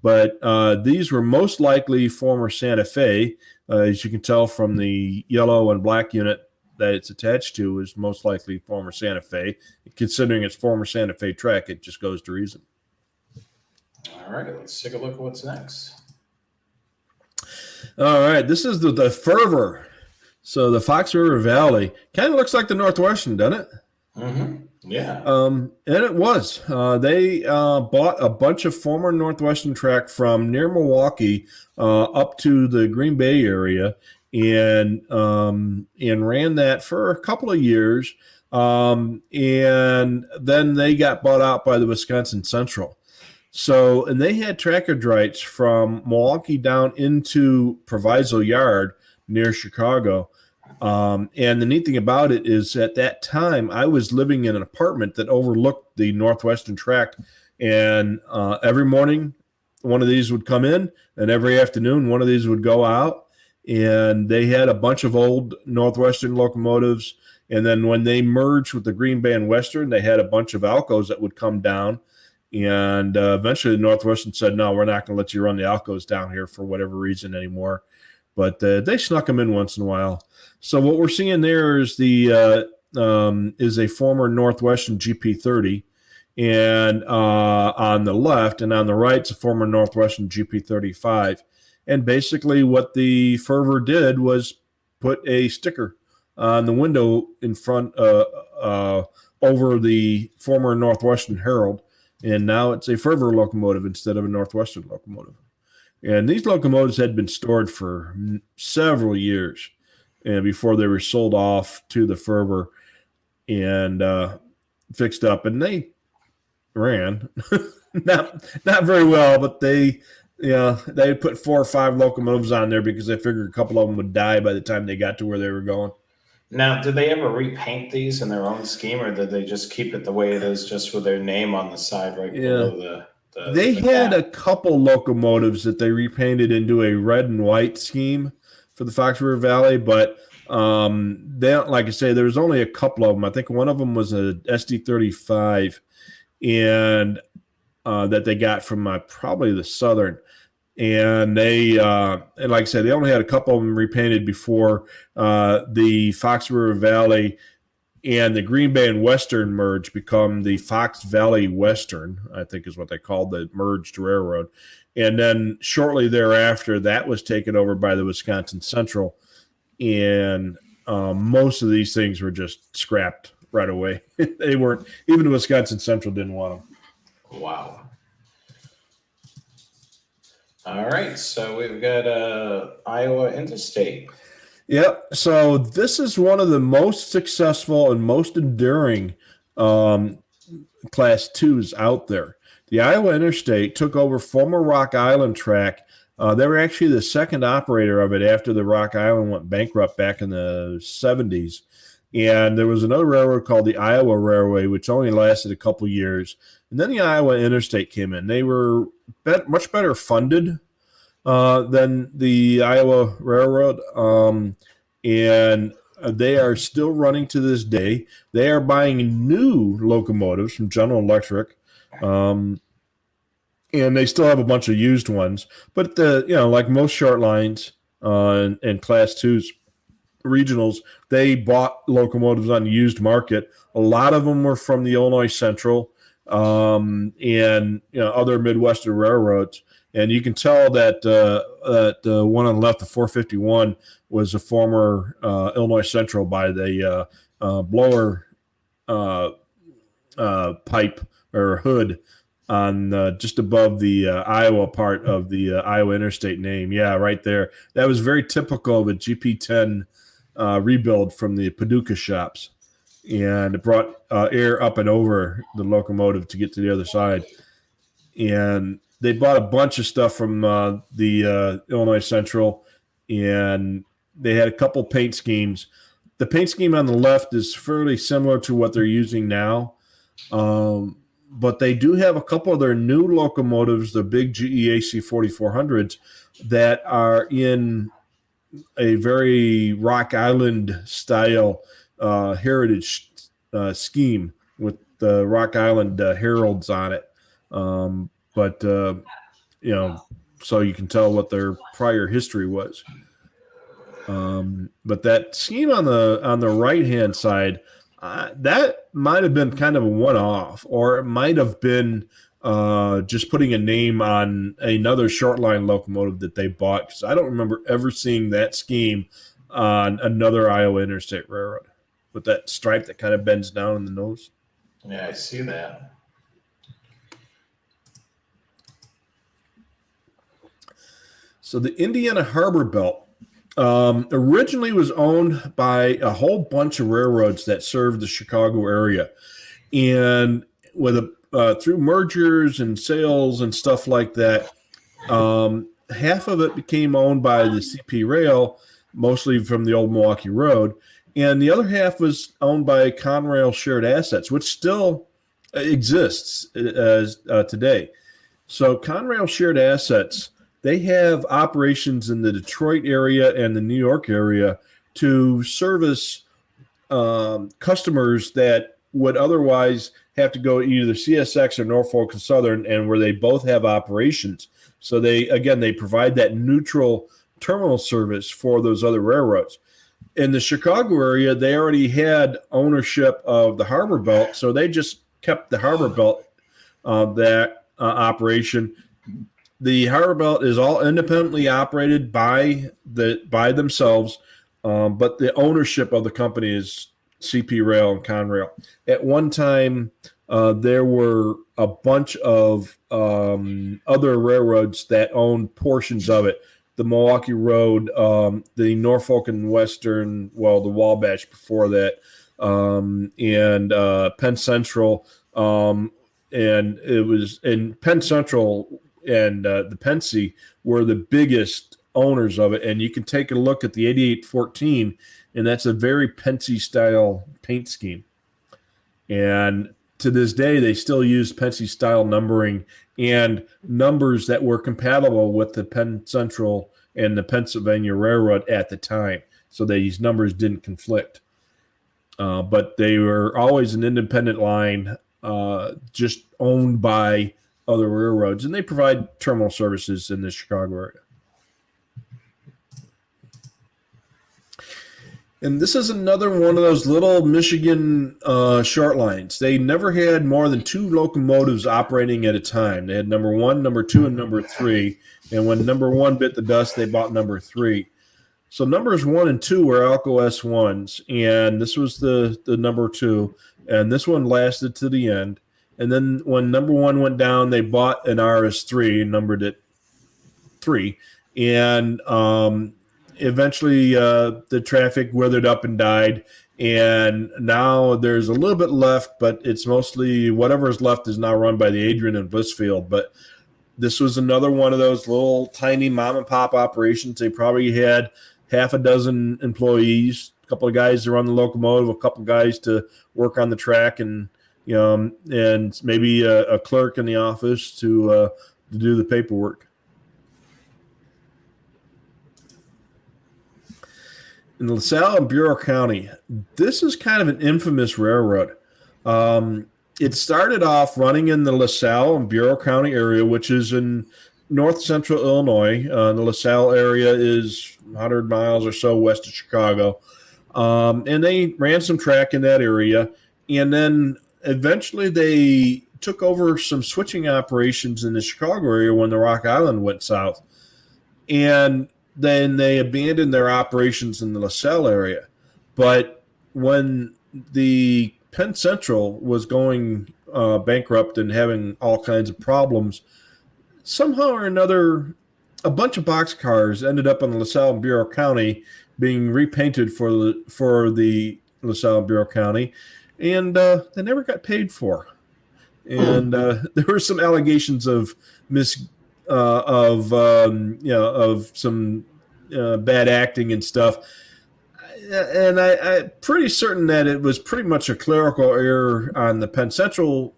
but these were most likely former Santa Fe. As you can tell from the yellow and black unit that it's attached to is most likely former Santa Fe. Considering it's former Santa Fe track, it just goes to reason. All right, let's take a look at what's next. All right, this is the Fervor. So the Fox River Valley kind of looks like the Northwestern, doesn't it? Mm-hmm. Yeah. And it was. They bought a bunch of former Northwestern track from near Milwaukee up to the Green Bay area, and ran that for a couple of years. And then they got bought out by the Wisconsin Central. So, and they had trackage rights from Milwaukee down into Proviso Yard near Chicago. And the neat thing about it is at that time, I was living in an apartment that overlooked the Northwestern track. And every morning, one of these would come in, and every afternoon, one of these would go out. And they had a bunch of old Northwestern locomotives. And then when they merged with the Green Bay and Western, they had a bunch of Alcos that would come down. And eventually Northwestern said, no, we're not going to let you run the Alcos down here for whatever reason anymore. But they snuck them in once in a while. So what we're seeing there is is a former Northwestern GP30, and on the left, and on the right is a former Northwestern GP35. And basically what the Fervor did was put a sticker on the window in front over the former Northwestern Herald, and now it's a Fervor locomotive instead of a Northwestern locomotive. And these locomotives had been stored for several years before they were sold off to the Fervor and fixed up. And they ran not very well, but they put 4 or 5 locomotives on there because they figured a couple of them would die by the time they got to where they were going. Now, did they ever repaint these in their own scheme, or did they just keep it the way it is, just with their name on the side below the They had a couple locomotives that they repainted into a red and white scheme for the Fox River Valley, but they, like I say, there was only a couple of them. I think one of them was a SD35, and that they got from probably the Southern. And they, and like I said, they only had a couple of them repainted before the Fox River Valley and the Green Bay and Western merge become the Fox Valley Western, I think is what they called the merged railroad. And then shortly thereafter, that was taken over by the Wisconsin Central. And most of these things were just scrapped right away. They weren't, even the Wisconsin Central didn't want them. Wow. All right, so we've got Iowa Interstate. Yep. So this is one of the most successful and most enduring um, Class 2s out there. The Iowa Interstate took over former Rock Island track. They were actually the second operator of it after the Rock Island went bankrupt back in the 70s. And there was another railroad called the Iowa Railway, which only lasted a couple years. And then the Iowa Interstate came in. They were much better funded than the Iowa Railroad. And they are still running to this day. They are buying new locomotives from General Electric, and they still have a bunch of used ones. But like most short lines and Class 2s, regionals, they bought locomotives on the used market. A lot of them were from the Illinois Central and other Midwestern railroads. And you can tell that that one on the left, the 451, was a former Illinois Central by the blower pipe or hood on just above the Iowa part of the Iowa Interstate name. Yeah, right there. That was very typical of a GP10 rebuild from the Paducah shops. And it brought air up and over the locomotive to get to the other side. And they bought a bunch of stuff from the Illinois Central, and they had a couple paint schemes. The paint scheme on the left is fairly similar to what they're using now, but they do have a couple of their new locomotives, the big GEAC 4400s, that are in a very Rock Island style heritage scheme with the Rock Island heralds on it. But so you can tell what their prior history was. But that scheme on the right hand side, that might have been kind of a one-off, or it might have been just putting a name on another short line locomotive that they bought, because I don't remember ever seeing that scheme on another Iowa Interstate Railroad with that stripe that kind of bends down in the nose. Yeah, I see that. So the Indiana Harbor Belt originally was owned by a whole bunch of railroads that served the Chicago area. And with through mergers and sales and stuff like that, half of it became owned by the CP Rail, mostly from the old Milwaukee Road. And the other half was owned by Conrail Shared Assets, which still exists today. So Conrail Shared Assets, they have operations in the Detroit area and the New York area to service customers that would otherwise have to go either CSX or Norfolk and Southern, and where they both have operations. So they provide that neutral terminal service for those other railroads. In the Chicago area, they already had ownership of the Harbor Belt, so they just kept the Harbor Belt operation. The Harbor Belt is all independently operated by themselves, but the ownership of the company is CP Rail and Conrail. At one time, there were a bunch of other railroads that owned portions of it. The Milwaukee Road, the Norfolk and Western, the Wabash before that, and Penn Central, and it was in Penn Central and the Pensy were the biggest owners of it. And you can take a look at the 8814, and that's a very Pensy style paint scheme. And to this day, they still use Pensy style numbering and numbers that were compatible with the Penn Central and the Pennsylvania Railroad at the time. So these numbers didn't conflict. But they were always an independent line, just owned by other railroads, and they provide terminal services in the Chicago area. And this is another one of those little Michigan short lines. They never had more than two locomotives operating at a time. They had number 1, number 2, and number 3. And when number 1 bit the dust, they bought number 3. So numbers 1 and 2 were Alco S1s, and this was the number 2. And this one lasted to the end. And then when number 1 went down, they bought an RS3, numbered it 3. And eventually the traffic withered up and died. And now there's a little bit left, but it's mostly whatever's left is now run by the Adrian and Blissfield. But this was another one of those little tiny mom and pop operations. They probably had half a dozen employees, a couple of guys to run the locomotive, a couple of guys to work on the track, and and maybe a clerk in the office to do the paperwork. In LaSalle and Bureau County, this is kind of an infamous railroad. It started off running in the LaSalle and Bureau County area, which is in north central Illinois. The LaSalle area is 100 miles or so west of Chicago. And they ran some track in that area. And then eventually they took over some switching operations in the Chicago area when the Rock Island went south. And then they abandoned their operations in the LaSalle area. But when the Penn Central was going bankrupt and having all kinds of problems, somehow or another, a bunch of boxcars ended up in LaSalle and Bureau County being repainted for the LaSalle and Bureau County, and they never got paid for. And there were some allegations of some bad acting and stuff. And I'm pretty certain that it was pretty much a clerical error on the Penn Central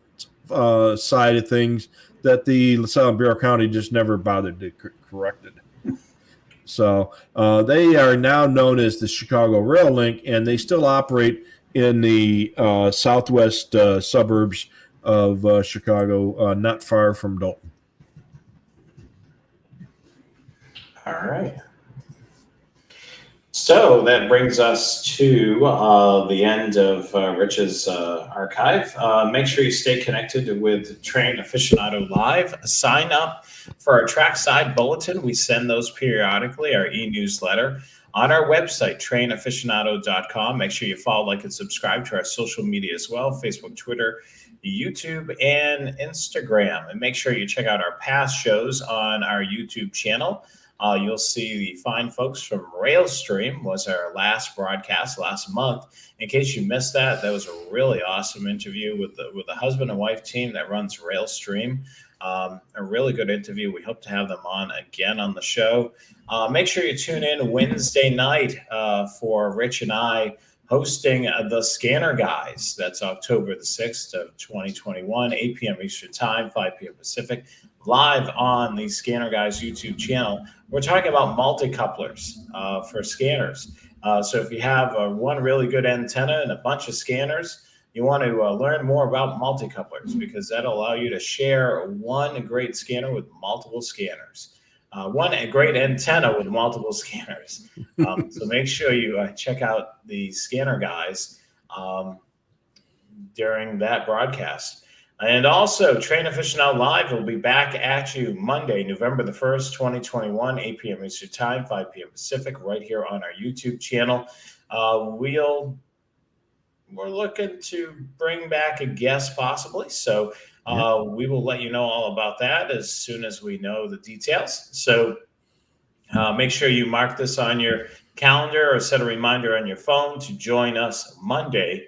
side of things that the LaSalle and Bureau County just never bothered to correct it. So they are now known as the Chicago Rail Link, and they still operate in the southwest suburbs of Chicago, not far from Dalton. All right. So that brings us to the end of Rich's archive. Make sure you stay connected with Train Aficionado Live. Sign up for our trackside bulletin. We send those periodically, our e-newsletter, on our website, trainaficionado.com. Make sure you follow, like, and subscribe to our social media as well, Facebook, Twitter, YouTube, and Instagram. And make sure you check out our past shows on our YouTube channel. You'll see the fine folks from Railstream was our last broadcast last month. In case you missed that, that was a really awesome interview with the husband and wife team that runs Railstream. A really good interview. We hope to have them on again on the show. Make sure you tune in Wednesday night for Rich and I hosting the Scanner Guys. That's October the 6th of 2021, 8 p.m. Eastern Time, 5 p.m. Pacific, live on the Scanner Guys YouTube channel. We're talking about multi-couplers for scanners. So if you have one really good antenna and a bunch of scanners, you want to learn more about multi-couplers, because that'll allow you to share one great scanner with multiple scanners. A great antenna with multiple scanners. So make sure you check out the Scanner Guys during that broadcast. And also, Train Aficionado Live will be back at you Monday, November the 1st, 2021, 8 p.m. Eastern Time, 5 p.m. Pacific, right here on our YouTube channel. We're looking to bring back a guest possibly. So we will let you know all about that as soon as we know the details. So make sure you mark this on your calendar or set a reminder on your phone to join us Monday,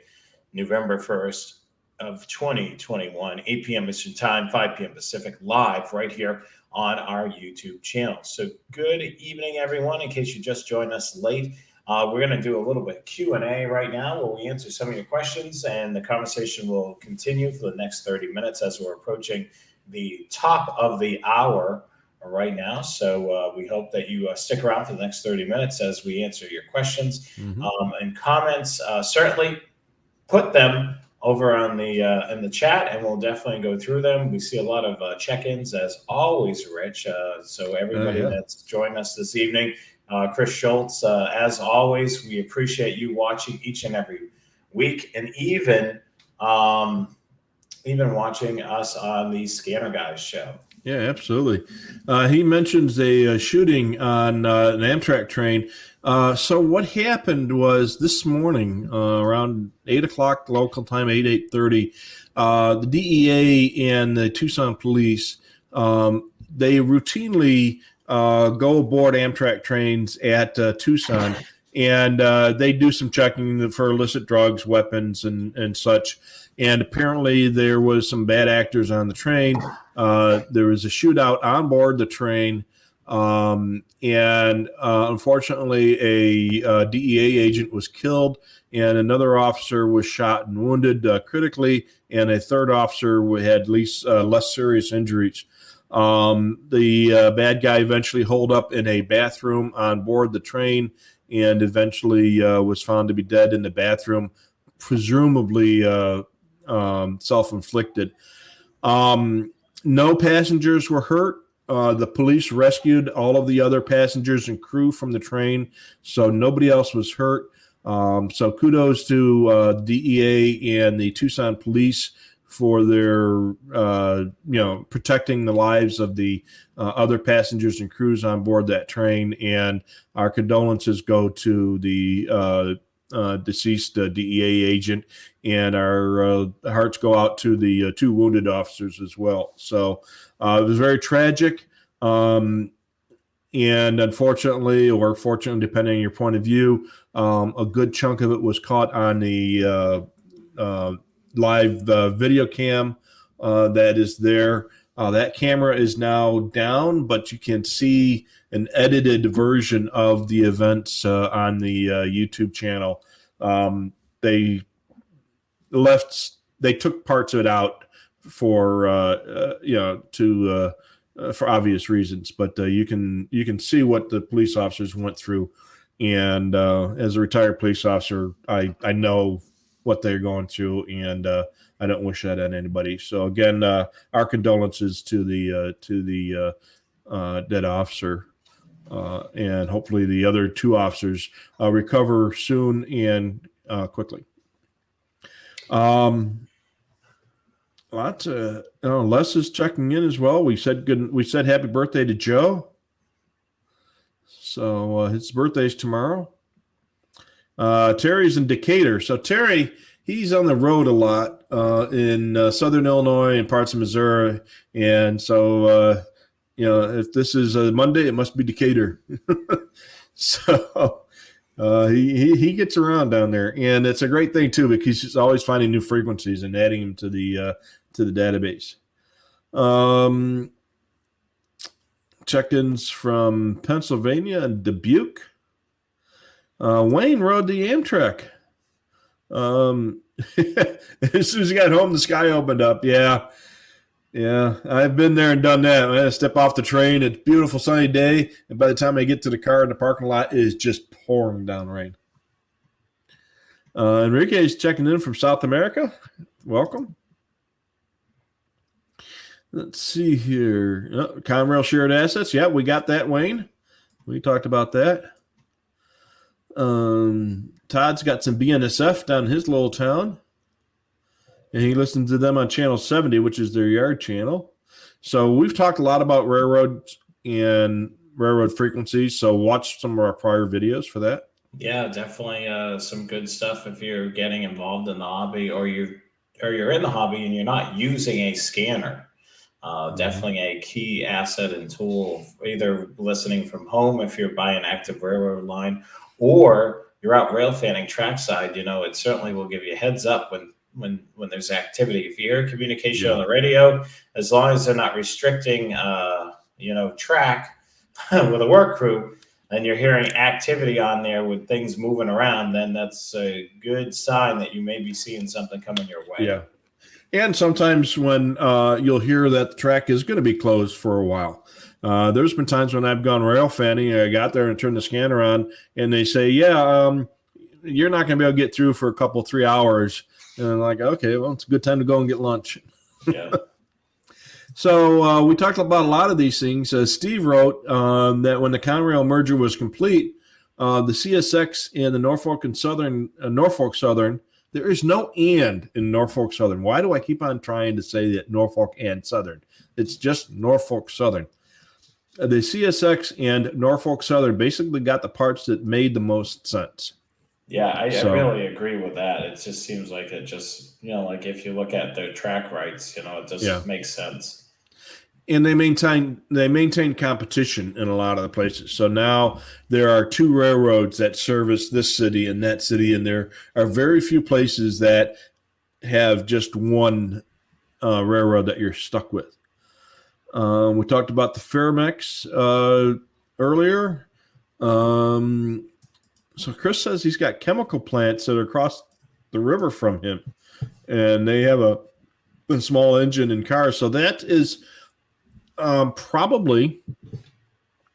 November 1st of 2021, 8 p.m. Eastern Time, 5 p.m. Pacific, live right here on our YouTube channel. So good evening, everyone. In case you just joined us late, we're going to do a little bit of Q&A right now where we answer some of your questions, and the conversation will continue for the next 30 minutes as we're approaching the top of the hour right now. So we hope that you stick around for the next 30 minutes as we answer your questions and comments. Certainly put them over on the in the chat, and we'll definitely go through them. We see a lot of check-ins as always, Rich. So everybody that's joined us this evening, Chris Schultz, as always, we appreciate you watching each and every week, and even watching us on the Scanner Guys show. Yeah, absolutely. He mentions a shooting on an Amtrak train. So what happened was this morning around 8 o'clock local time, 8:30, the DEA and the Tucson police, they routinely go aboard Amtrak trains at Tucson, and they do some checking for illicit drugs, weapons, and such. And apparently there was some bad actors on the train. There was a shootout on board the train. And unfortunately, a DEA agent was killed, and another officer was shot and wounded critically, and a third officer had at least less serious injuries. The bad guy eventually holed up in a bathroom on board the train and eventually was found to be dead in the bathroom, presumably self-inflicted. No passengers were hurt. The police rescued all of the other passengers and crew from the train, so nobody else was hurt. So kudos to DEA and the Tucson police for their, protecting the lives of the other passengers and crews on board that train. And our condolences go to the deceased DEA agent, and our hearts go out to the two wounded officers as well. So it was very tragic. And unfortunately, or fortunately, depending on your point of view, a good chunk of it was caught on the live video cam that is there. That camera is now down, but you can see an edited version of the events on the YouTube channel. They took parts of it out for for obvious reasons, but you can see what the police officers went through. And as a retired police officer, I know what they're going through, and I don't wish that on anybody. So again, our condolences to the dead officer, and hopefully the other two officers recover soon and quickly. Les is checking in as well. We said happy birthday to Joe. So his birthday's tomorrow. Terry's in Decatur. So Terry, he's on the road a lot in southern Illinois and parts of Missouri. And so, if this is a Monday, it must be Decatur. So he gets around down there. And it's a great thing, too, because he's always finding new frequencies and adding them to the database. Check-ins from Pennsylvania and Dubuque. Wayne rode the Amtrak. As soon as he got home, the sky opened up. Yeah, I've been there and done that. I step off the train. It's a beautiful sunny day, and by the time I get to the car in the parking lot, it is just pouring down rain. Enrique is checking in from South America. Welcome. Let's see here. Conrail shared assets. Yeah, we got that, Wayne. We talked about that. Todd's got some BNSF down in his little town, and he listens to them on channel 70, which is their yard channel. So we've talked a lot about railroads and railroad frequencies, so watch some of our prior videos for that. Yeah, definitely some good stuff if you're getting involved in the hobby, or you're in the hobby and you're not using a scanner. Definitely a key asset and tool, either listening from home if you're by an active railroad line, or you're out rail fanning trackside. It certainly will give you a heads up when there's activity. If you hear communication on the radio, as long as they're not restricting, track with a work crew, and you're hearing activity on there with things moving around, then that's a good sign that you may be seeing something coming your way. Yeah. And sometimes when you'll hear that the track is going to be closed for a while. There's been times when I've gone rail fanning, I got there and turned the scanner on, and they say, you're not going to be able to get through for a couple, 3 hours. And I'm like, okay, well, it's a good time to go and get lunch. Yeah. So we talked about a lot of these things. Steve wrote that when the Conrail merger was complete, the CSX and the Norfolk Southern, there is no "and" in Norfolk Southern. Why do I keep on trying to say that Norfolk and Southern? It's just Norfolk Southern. The CSX and Norfolk Southern basically got the parts that made the most sense. Yeah, I really agree with that. It just seems like it just, like if you look at their track rights, it just makes sense. And they maintain competition in a lot of the places. So now there are two railroads that service this city and that city, and there are very few places that have just one railroad that you're stuck with. We talked about the Ferromex earlier. So Chris says he's got chemical plants that are across the river from him, and they have a small engine and cars. So that is probably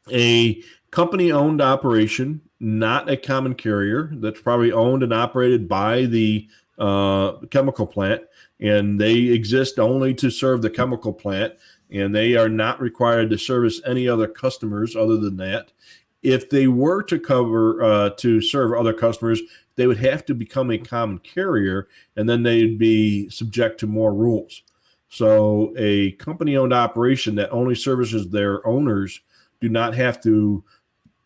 a company-owned operation, not a common carrier. That's probably owned and operated by the chemical plant, and they exist only to serve the chemical plant, and they are not required to service any other customers other than that. If they were to serve other customers, they would have to become a common carrier, and then they'd be subject to more rules. So a company-owned operation that only services their owners do not have to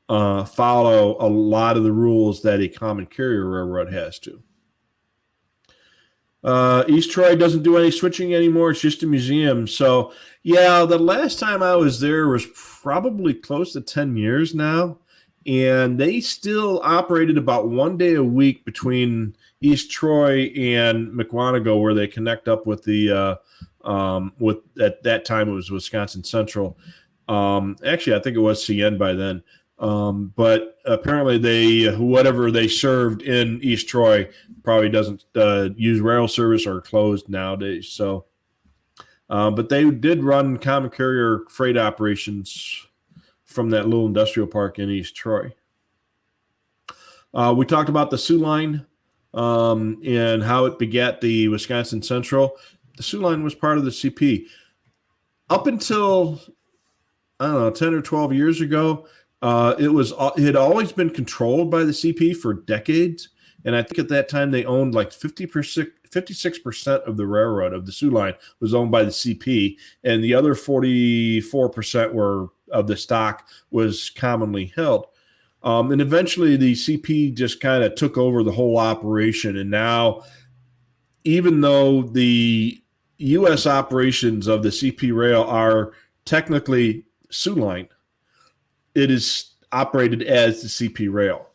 follow a lot of the rules that a common carrier railroad has to. East Troy doesn't do any switching anymore. It's just a museum. So, yeah, the last time I was there was probably close to 10 years now. And they still operated about 1 day a week between East Troy and McWanago, where they connect up with the at that time it was Wisconsin Central. Actually, I think it was CN by then. But apparently whatever they served in East Troy probably doesn't use rail service or closed nowadays. So, but they did run common carrier freight operations from that little industrial park in East Troy. We talked about the Soo Line and how it begat the Wisconsin Central. The Soo Line was part of the CP. Up until, 10 or 12 years ago, it had always been controlled by the CP for decades. And I think at that time they owned like 56% of the railroad of the Soo Line was owned by the CP. And the other 44% of the stock was commonly held. And eventually the CP just kind of took over the whole operation. And now, even though the U.S. operations of the CP rail are technically Soo Line, it is operated as the CP rail.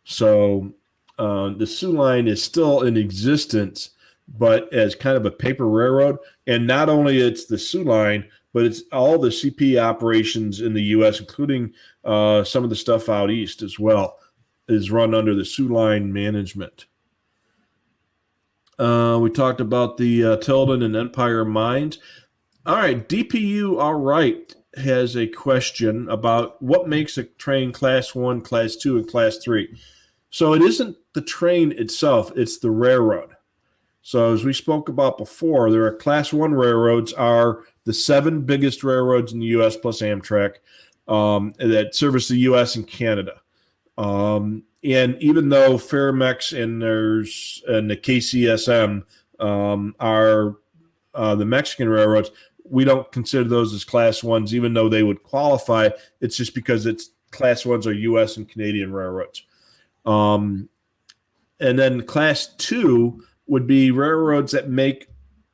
So the Soo Line is still in existence, but as kind of a paper railroad. And not only it's the Soo Line, but it's all the CP operations in the U.S., including some of the stuff out east as well, is run under the Soo Line management. We talked about the Tilden and Empire mines. All right, DPU, all right, has a question about what makes a train Class 1, Class 2, and Class 3. So it isn't the train itself, it's the railroad. So as we spoke about before, there are Class 1 railroads are the 7 biggest railroads in the U.S. plus Amtrak that service the U.S. and Canada. And even though Ferromex and the KCSM are the Mexican railroads, we don't consider those as Class 1s, even though they would qualify. It's just because it's Class 1s are U.S. and Canadian railroads. And then Class 2 would be railroads that make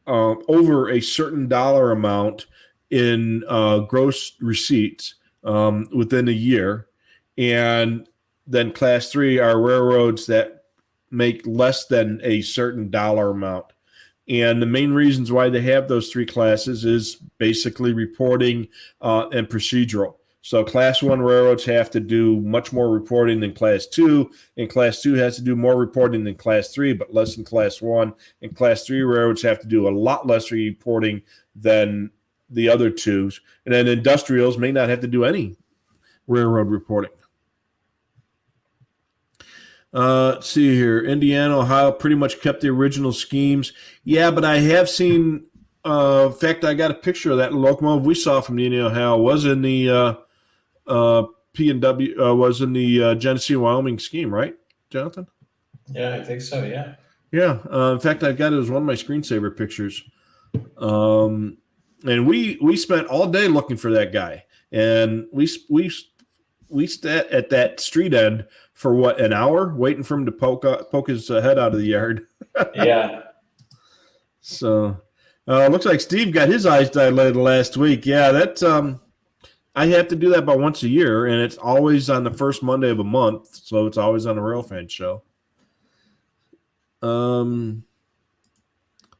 over a certain dollar amount in gross receipts within a year. And then Class 3 are railroads that make less than a certain dollar amount. And the main reasons why they have those three classes is basically reporting and procedural. So Class 1 railroads have to do much more reporting than Class 2, and Class 2 has to do more reporting than Class 3, but less than Class 1. And Class 3 railroads have to do a lot less reporting than the other twos. And then industrials may not have to do any railroad reporting. Let's see here. Indiana, Ohio pretty much kept the original schemes. Yeah, but I have seen, in fact, I got a picture of that locomotive we saw from Indiana, Ohio was in the P&W, was in the Genesee and Wyoming scheme, right, Jonathan? Yeah, I think so, yeah. Yeah. In fact, I've got it as one of my screensaver pictures. And we spent all day looking for that guy. And we sat at that street end for what, an hour waiting for him to poke his head out of the yard. Yeah. So, Looks like Steve got his eyes dilated last week. Yeah, that's I have to do that about once a year, and it's always on the first Monday of a month, so it's always on the Railfan show.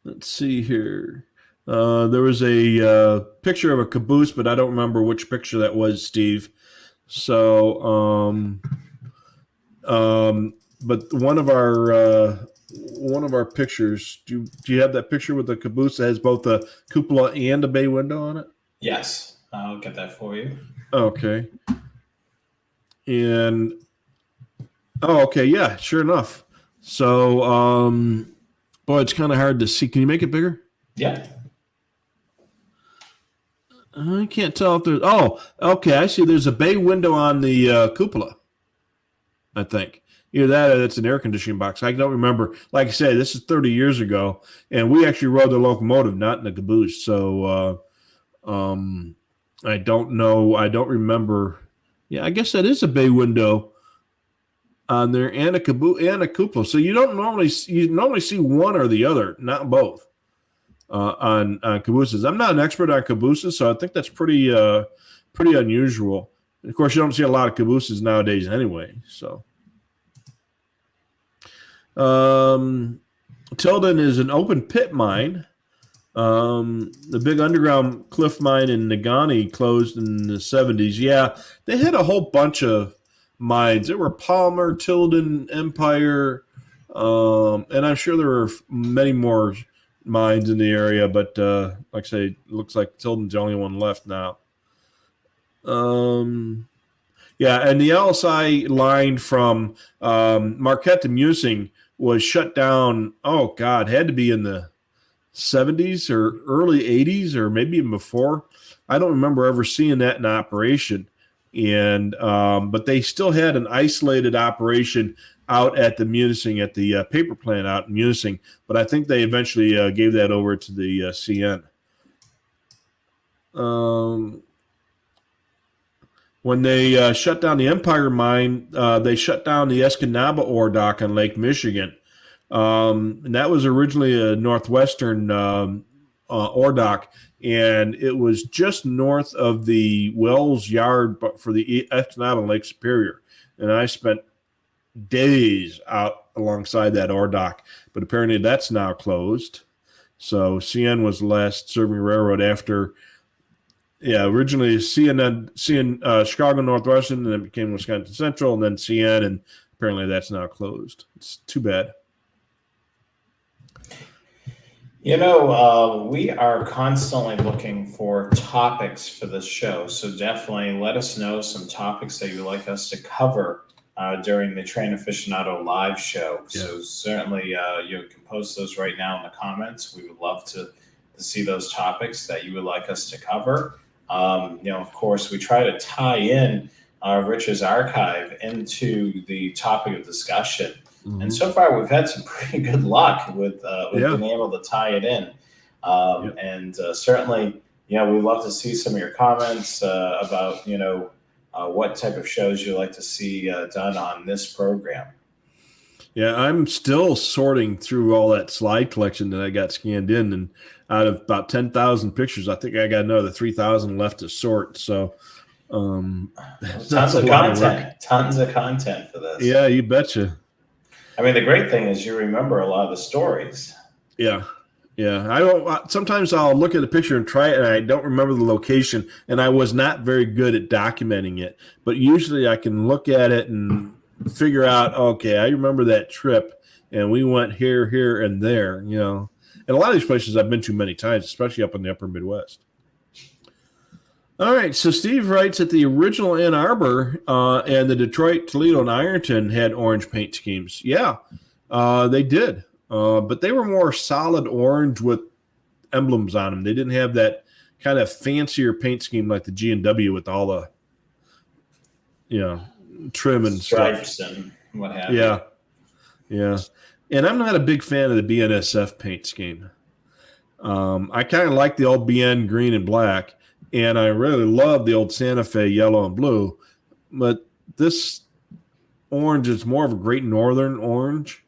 Let's see here. There was a picture of a caboose, but I don't remember which picture that was, Steve. So, but one of our pictures. Do you have that picture with the caboose that has both a cupola and a bay window on it? Yes, I'll get that for you. Okay. And okay, yeah, sure enough. So, boy, it's kind of hard to see. Can you make it bigger? Yeah. I can't tell if there's. Oh, okay. I see. There's a bay window on the cupola. I think either that or that's an air conditioning box. I don't remember. Like I say, this is 30 years ago, and we actually rode the locomotive, not in the caboose. So, I don't know. I don't remember. Yeah, I guess that is a bay window on there and a caboose and a cupola. So you normally see one or the other, not both. On cabooses. I'm not an expert on cabooses, so I think that's pretty unusual. And of course, you don't see a lot of cabooses nowadays anyway. So, Tilden is an open pit mine. The big underground cliff mine in Negaunee closed in the 70s. Yeah, they had a whole bunch of mines. There were Palmer, Tilden, Empire, and I'm sure there were many more mines in the area, but like I say, it looks like Tilden's the only one left now. Yeah, and the LSI line from Marquette to Musing was shut down. Oh God, had to be in the 70s or early 80s or maybe even before. I don't remember ever seeing that in operation. And but they still had an isolated operation out at the Munising, at the paper plant out in Munising, but I think they eventually gave that over to the CN. When they shut down the Empire mine, they shut down the Escanaba ore dock on Lake Michigan. And that was originally a Northwestern ore dock, and it was just north of the Wells Yard for the Escanaba and Lake Superior. And I spent days out alongside that ore dock, but apparently that's now closed. So CN was the last serving railroad after, originally CN Chicago Northwestern, and then it became Wisconsin Central, and then CN, and apparently that's now closed. It's too bad. You know, we are constantly looking for topics for this show, so definitely let us know some topics that you'd like us to cover during the Train Aficionado live show. Yeah. So certainly you can post those right now in the comments. We would love to see those topics that you would like us to cover. Of course, we try to tie in Rich's archive into the topic of discussion. Mm-hmm. And so far, we've had some pretty good luck with being able to tie it in. And certainly, we'd love to see some of your comments about, what type of shows you'd like to see done on this program. Yeah, I'm still sorting through all that slide collection that I got scanned in, and out of about 10,000 pictures, I think I got another 3,000 left to sort. So, tons of content for this. Yeah, you betcha. I mean, the great thing is you remember a lot of the stories. Yeah. I don't. Sometimes I'll look at a picture and try it, and I don't remember the location, and I was not very good at documenting it. But usually, I can look at it and figure out, okay, I remember that trip, and we went here, and there. And a lot of these places I've been to many times, especially up in the Upper Midwest. All right, so Steve writes that the original Ann Arbor and the Detroit, Toledo, and Ironton had orange paint schemes. Yeah, they did. But they were more solid orange with emblems on them. They didn't have that kind of fancier paint scheme like the G&W with all the, trim and stripes stuff. And what have you. Yeah. And I'm not a big fan of the BNSF paint scheme. I kind of like the old BN green and black, and I really love the old Santa Fe yellow and blue. But this orange is more of a Great Northern orange.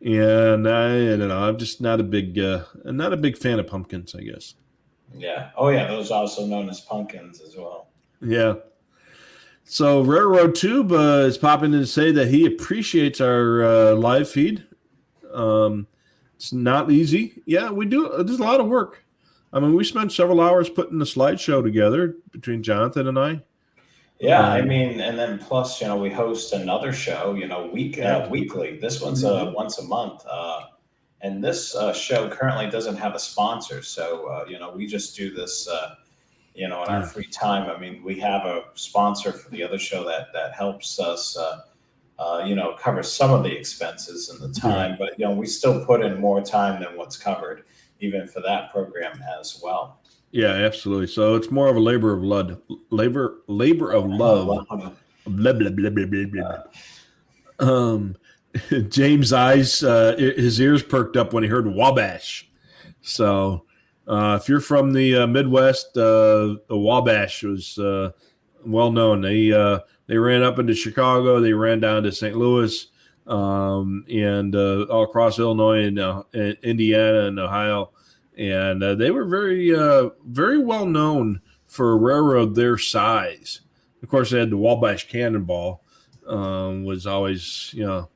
And I don't know. I'm just not a big fan of pumpkins, I guess. Yeah. Oh, yeah. Those are also known as pumpkins as well. Yeah. So Railroad Tube is popping in to say that he appreciates our live feed. It's not easy. Yeah, we do. There's a lot of work. I mean, we spent several hours putting the slideshow together between Jonathan and I. Yeah, I mean, and then plus, we host another show, weekly. This one's once a month, and this show currently doesn't have a sponsor, so we just do this, in our free time. I mean, we have a sponsor for the other show that helps us, cover some of the expenses and the time, but we still put in more time than what's covered, even for that program as well. Yeah, absolutely. So it's more of a labor of love. Labor of love. Blah, blah, blah, blah, blah, blah. James' eyes, his ears perked up when he heard Wabash. So if you're from the Midwest, the Wabash was well known. They ran up into Chicago. They ran down to St. Louis, and all across Illinois and Indiana and Ohio. And they were very, very well known for a railroad their size. Of course, they had the Wabash Cannonball, was always, a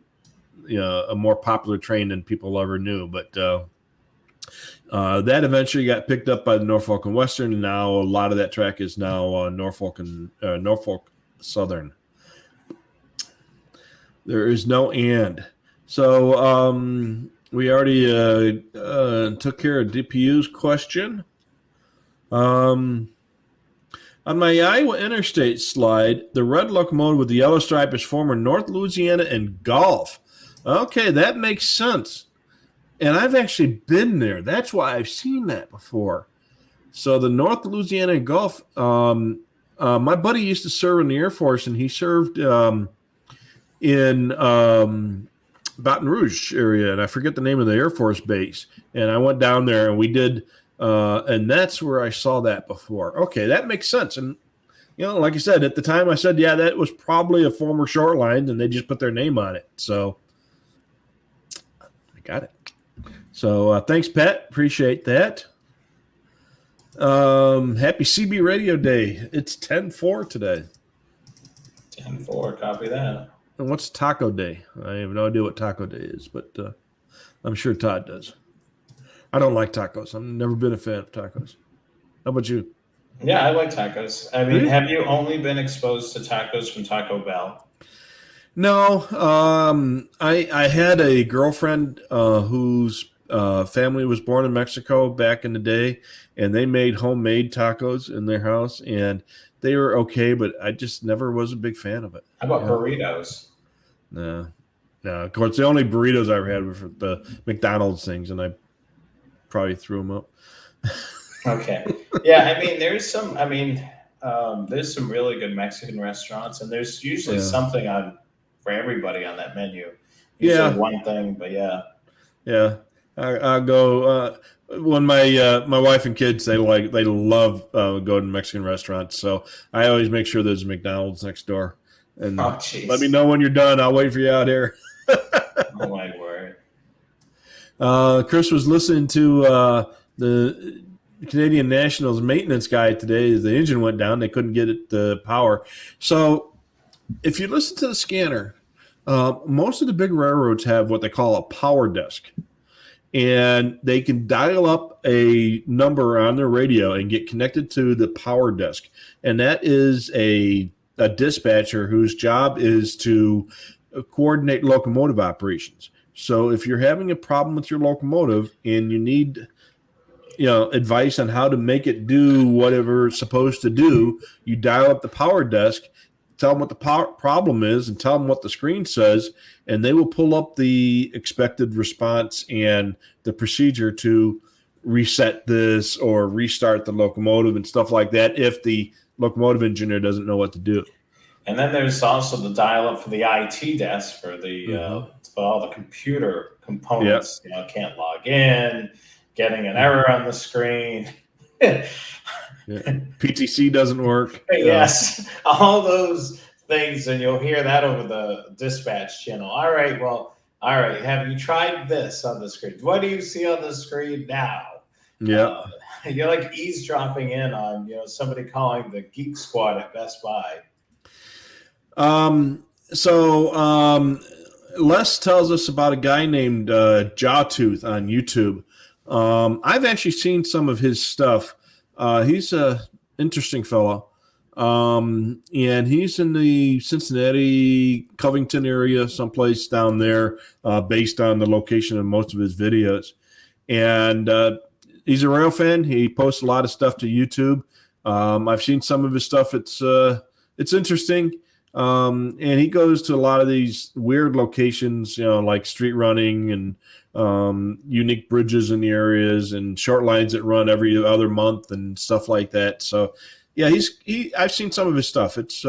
more popular train than people ever knew. But that eventually got picked up by the Norfolk and Western, and now a lot of that track is now Norfolk Southern. There is no and. So we already took care of DPU's question. On my Iowa Interstate slide, the red locomotive with the yellow stripe is former North Louisiana and Gulf. Okay, that makes sense. And I've actually been there. That's why I've seen that before. So the North Louisiana and Gulf, my buddy used to serve in the Air Force, and he served in Baton Rouge area, and I forget the name of the Air Force base. And I went down there, and we did, and that's where I saw that before. Okay, that makes sense. And like I said, at the time, I said, yeah, that was probably a former short line, and they just put their name on it. So I got it. So thanks, Pat. Appreciate that. Happy CB Radio Day. It's 10/4 today. 10/4, copy that. And what's Taco Day? I have no idea what Taco Day is, but I'm sure Todd does. I don't like tacos. I've never been a fan of tacos. How about you? Yeah, I like tacos. I mean, have you only been exposed to tacos from Taco Bell? No. I had a girlfriend whose family was born in Mexico back in the day, and they made homemade tacos in their house, and they were okay, but I just never was a big fan of it. How about burritos? No. Of course, the only burritos I ever had were the McDonald's things, and I probably threw them up. Okay. Yeah, I mean, there's some really good Mexican restaurants, and there's usually something for everybody on that menu. Usually one thing, but yeah. Yeah. I'll go when my wife and kids they love going to Mexican restaurants, so I always make sure there's a McDonald's next door. And let me know when you're done. I'll wait for you out here. Oh my word! Chris was listening to the Canadian Nationals maintenance guy today. The engine went down; they couldn't get it the power. So, if you listen to the scanner, most of the big railroads have what they call a power desk. And they can dial up a number on their radio and get connected to the power desk. And that is a dispatcher whose job is to coordinate locomotive operations. So if you're having a problem with your locomotive and you need advice on how to make it do whatever it's supposed to do, you dial up the power desk, tell them what the problem is, and tell them what the screen says, and they will pull up the expected response and the procedure to reset this or restart the locomotive and stuff like that if the locomotive engineer doesn't know what to do. And then there's also the dial-up for the IT desk for the for all the computer components. Yep. Can't log in, getting an error on the screen. PTC doesn't work. Yes, all those things, and you'll hear that over the dispatch channel. All right, well, All right. Have you tried this on the screen? What do you see on the screen now? Yeah. You're like eavesdropping in on somebody calling the Geek Squad at Best Buy. Les tells us about a guy named Jawtooth on YouTube. I've actually seen some of his stuff. He's a interesting fellow. And he's in the Cincinnati, Covington area, someplace down there, based on the location of most of his videos. And he's a rail fan. He posts a lot of stuff to YouTube. I've seen some of his stuff. It's interesting. And he goes to a lot of these weird locations, like street running and unique bridges in the areas and short lines that run every other month and stuff like that. So, yeah, I've seen some of his stuff. It's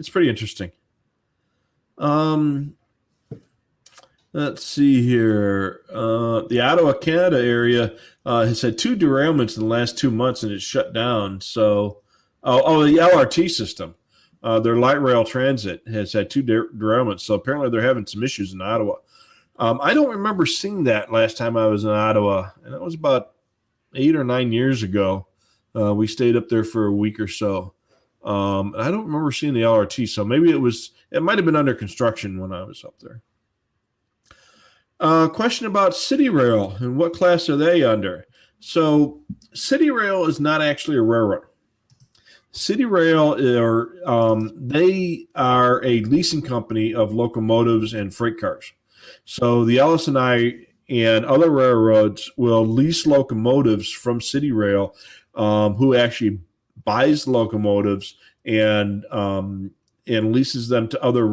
pretty interesting. Let's see here. The Ottawa, Canada area has had 2 derailments in the last 2 months, and it's shut down. So, the LRT system. Their light rail transit has had 2 derailments, so apparently they're having some issues in Ottawa. I don't remember seeing that last time I was in Ottawa, and that was about 8 or 9 years ago. We stayed up there for a week or so. And I don't remember seeing the LRT, so maybe it might have been under construction when I was up there. Question about City Rail and what class are they under? So City Rail is not actually a railroad. City Rail they are a leasing company of locomotives and freight cars. So the LS&I and other railroads will lease locomotives from City Rail, who actually buys locomotives and leases them to other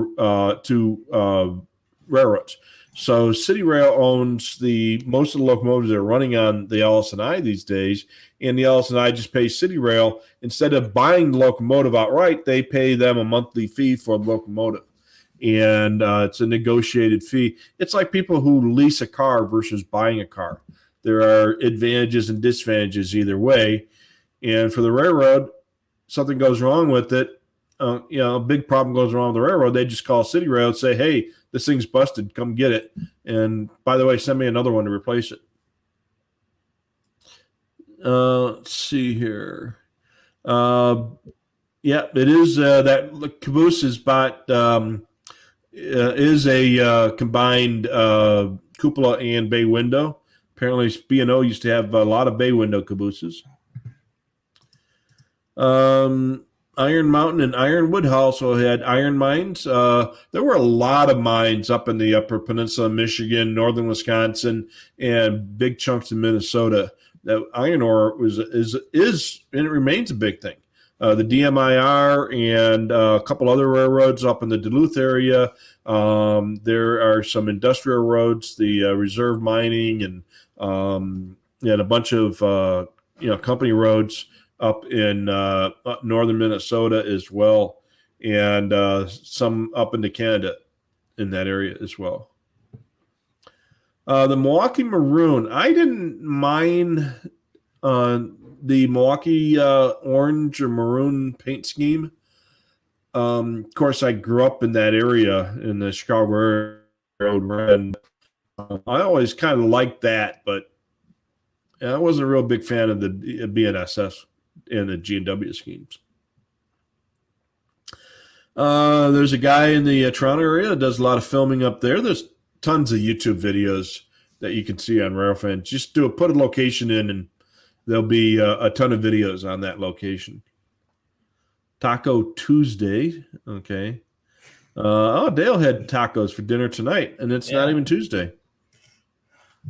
railroads. So City Rail owns most of the locomotives that are running on the LS&I these days, and the LS&I just pays City Rail. Instead of buying the locomotive outright, they pay them a monthly fee for the locomotive, and it's a negotiated fee. It's like people who lease a car versus buying a car. There are advantages and disadvantages either way, and for the railroad, something goes wrong with it. A big problem goes wrong with the railroad. They just call City Rail and say, "Hey, this thing's busted. Come get it. And by the way, send me another one to replace it." Let's see here. Yeah, it is that caboose is is a combined cupola and bay window. Apparently, B&O used to have a lot of bay window cabooses. Iron Mountain and Ironwood also had iron mines. There were a lot of mines up in the Upper Peninsula of Michigan, northern Wisconsin, and big chunks of Minnesota. That iron ore is and it remains a big thing. The DMIR and a couple other railroads up in the Duluth area. There are some industrial roads, the reserve mining, and a bunch of company roads up in northern Minnesota as well, and some up into Canada in that area as well. The Milwaukee Maroon, I didn't mind the Milwaukee orange or maroon paint scheme. Of course, I grew up in that area in the Chicago area, and I always kind of liked that, but I wasn't a real big fan of the BNSF and the G&W schemes. There's a guy in the Toronto area that does a lot of filming up there. There's tons of YouTube videos that you can see on Railfan. Just put a location in, and there'll be a ton of videos on that location. Taco Tuesday. Okay. Dale had tacos for dinner tonight, and it's not even Tuesday.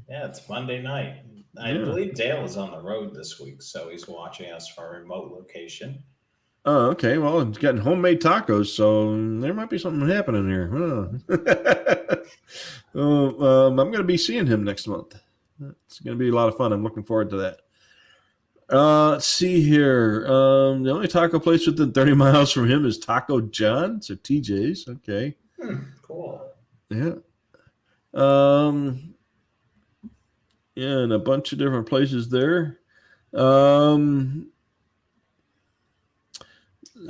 Yeah, it's Monday night. I believe Dale is on the road this week, so he's watching us from a remote location. Oh, okay. Well, he's getting homemade tacos, so there might be something happening here. I'm going to be seeing him next month. It's going to be a lot of fun. I'm looking forward to that. Let's see here. The only taco place within 30 miles from him is Taco John's or TJ's. Okay. Cool. Yeah. And a bunch of different places there.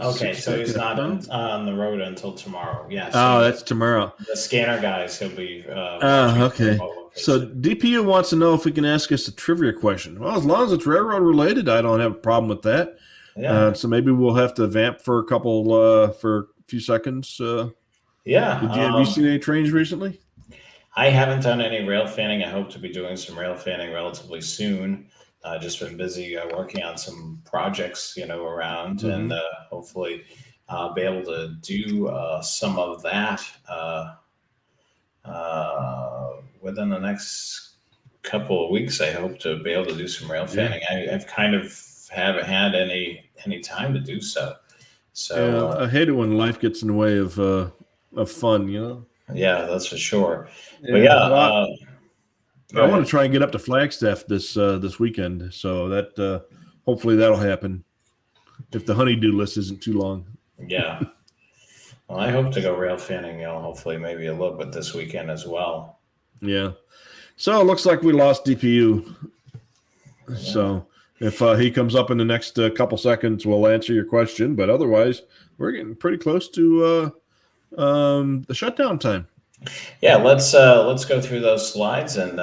Okay, so he's not Huh? on the road until tomorrow. Yeah. Oh, So that's tomorrow. the scanner guys, he'll be watching from Okay. remote So location. DPU wants to know if we can ask us a trivia question. Well, as long as it's railroad related, I don't have a problem with that. Yeah. So maybe we'll have to vamp for a few seconds. Yeah. Have you seen any trains recently? I haven't done any rail fanning. I hope to be doing some rail fanning relatively soon. Just been busy working on some projects, around, and Mm-hmm. hopefully be able to do some of that within the next couple of weeks. I hope to be able to do some rail Yeah. fanning. I've kind of haven't had any time to do so. So Yeah, I hate it when life gets in the way of fun. yeah, that's for sure. But Yeah. yeah, Well, go I want ahead. to try and get up to Flagstaff this weekend, so that hopefully that'll happen if the honeydew list isn't too long. Yeah. Well, I hope to go rail fanning, hopefully maybe a little bit this weekend as well. Yeah. So it looks like we lost DPU. Yeah. So if he comes up in the next couple seconds, we'll answer your question. But otherwise, we're getting pretty close to the shutdown time. Yeah, let's go through those slides and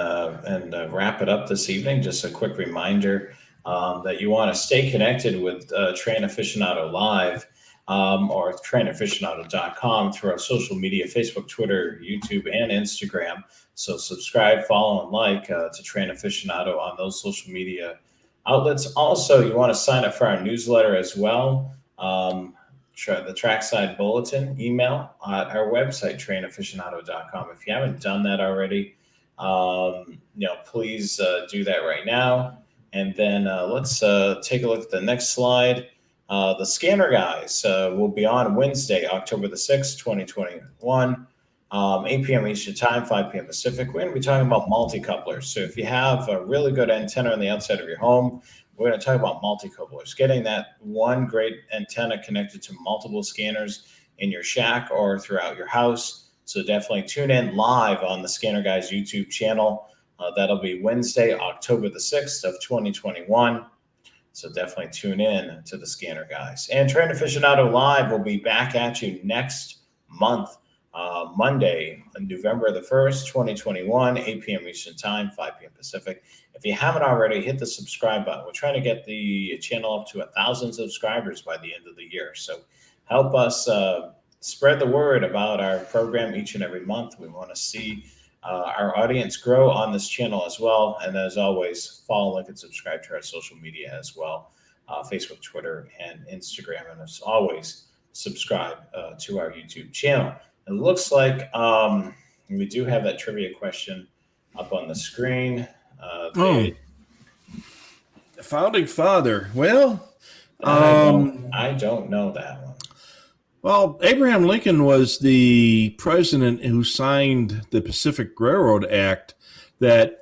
wrap it up this evening. Just a quick reminder that you want to stay connected with Train Aficionado Live or trainaficionado.com through our social media: Facebook, Twitter, YouTube, and Instagram. So subscribe, follow, and like to Train Aficionado on those social media outlets. Also, you want to sign up for our newsletter as well. The trackside bulletin email at our website, trainaficionado.com. If you haven't done that already, please do that right now. And then let's take a look at the next slide. The scanner guys will be on Wednesday, October the 6th, 2021, 8 p.m. Eastern Time, 5 p.m. Pacific. We're going to be talking about multi-couplers. So if you have a really good antenna on the outside of your home, we're going to talk about multi-couplers, getting that one great antenna connected to multiple scanners in your shack or throughout your house. So definitely tune in live on the Scanner Guys YouTube channel. That'll be Wednesday, October the 6th of 2021. So definitely tune in to the Scanner Guys. And Train Aficionado Live will be back at you next month, Monday, November the 1st, 2021, 8 p.m. Eastern Time, 5 p.m. Pacific. If you haven't already, hit the subscribe button. We're trying to get the channel up to 1,000 subscribers by the end of the year. So help us spread the word about our program each and every month. We want to see our audience grow on this channel as well. And as always, follow, like, and subscribe to our social media as well, Facebook, Twitter, and Instagram. And as always, subscribe to our YouTube channel. It looks like we do have that trivia question up on the screen. The founding father. Well, I don't know that one. Well, Abraham Lincoln was the president who signed the Pacific Railroad Act that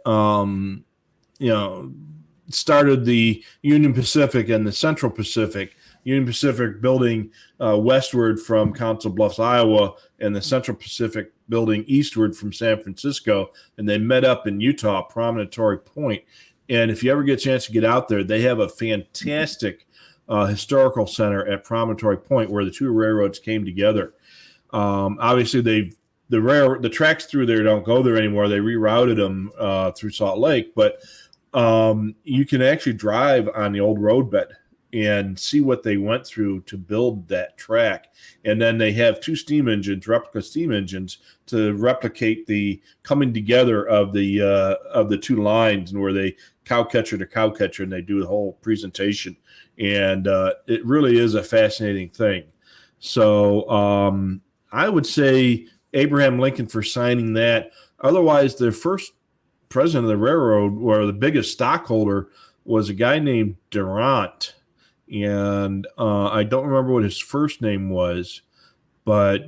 started the Union Pacific and the Central Pacific. Union Pacific building westward from Council Bluffs, Iowa, and the Central Pacific building eastward from San Francisco. And they met up in Utah, Promontory Point. And if you ever get a chance to get out there, they have a fantastic historical center at Promontory Point where the two railroads came together. Obviously, the tracks through there don't go there anymore. They rerouted them through Salt Lake, but you can actually drive on the old roadbed and see what they went through to build that track. And then they have two steam engines, replica steam engines, to replicate the coming together of the two lines, and where they cow catcher to cow catcher, and they do the whole presentation. And it really is a fascinating thing. So I would say Abraham Lincoln for signing that. Otherwise, the first president of the railroad, or the biggest stockholder, was a guy named Durant. And I don't remember what his first name was, but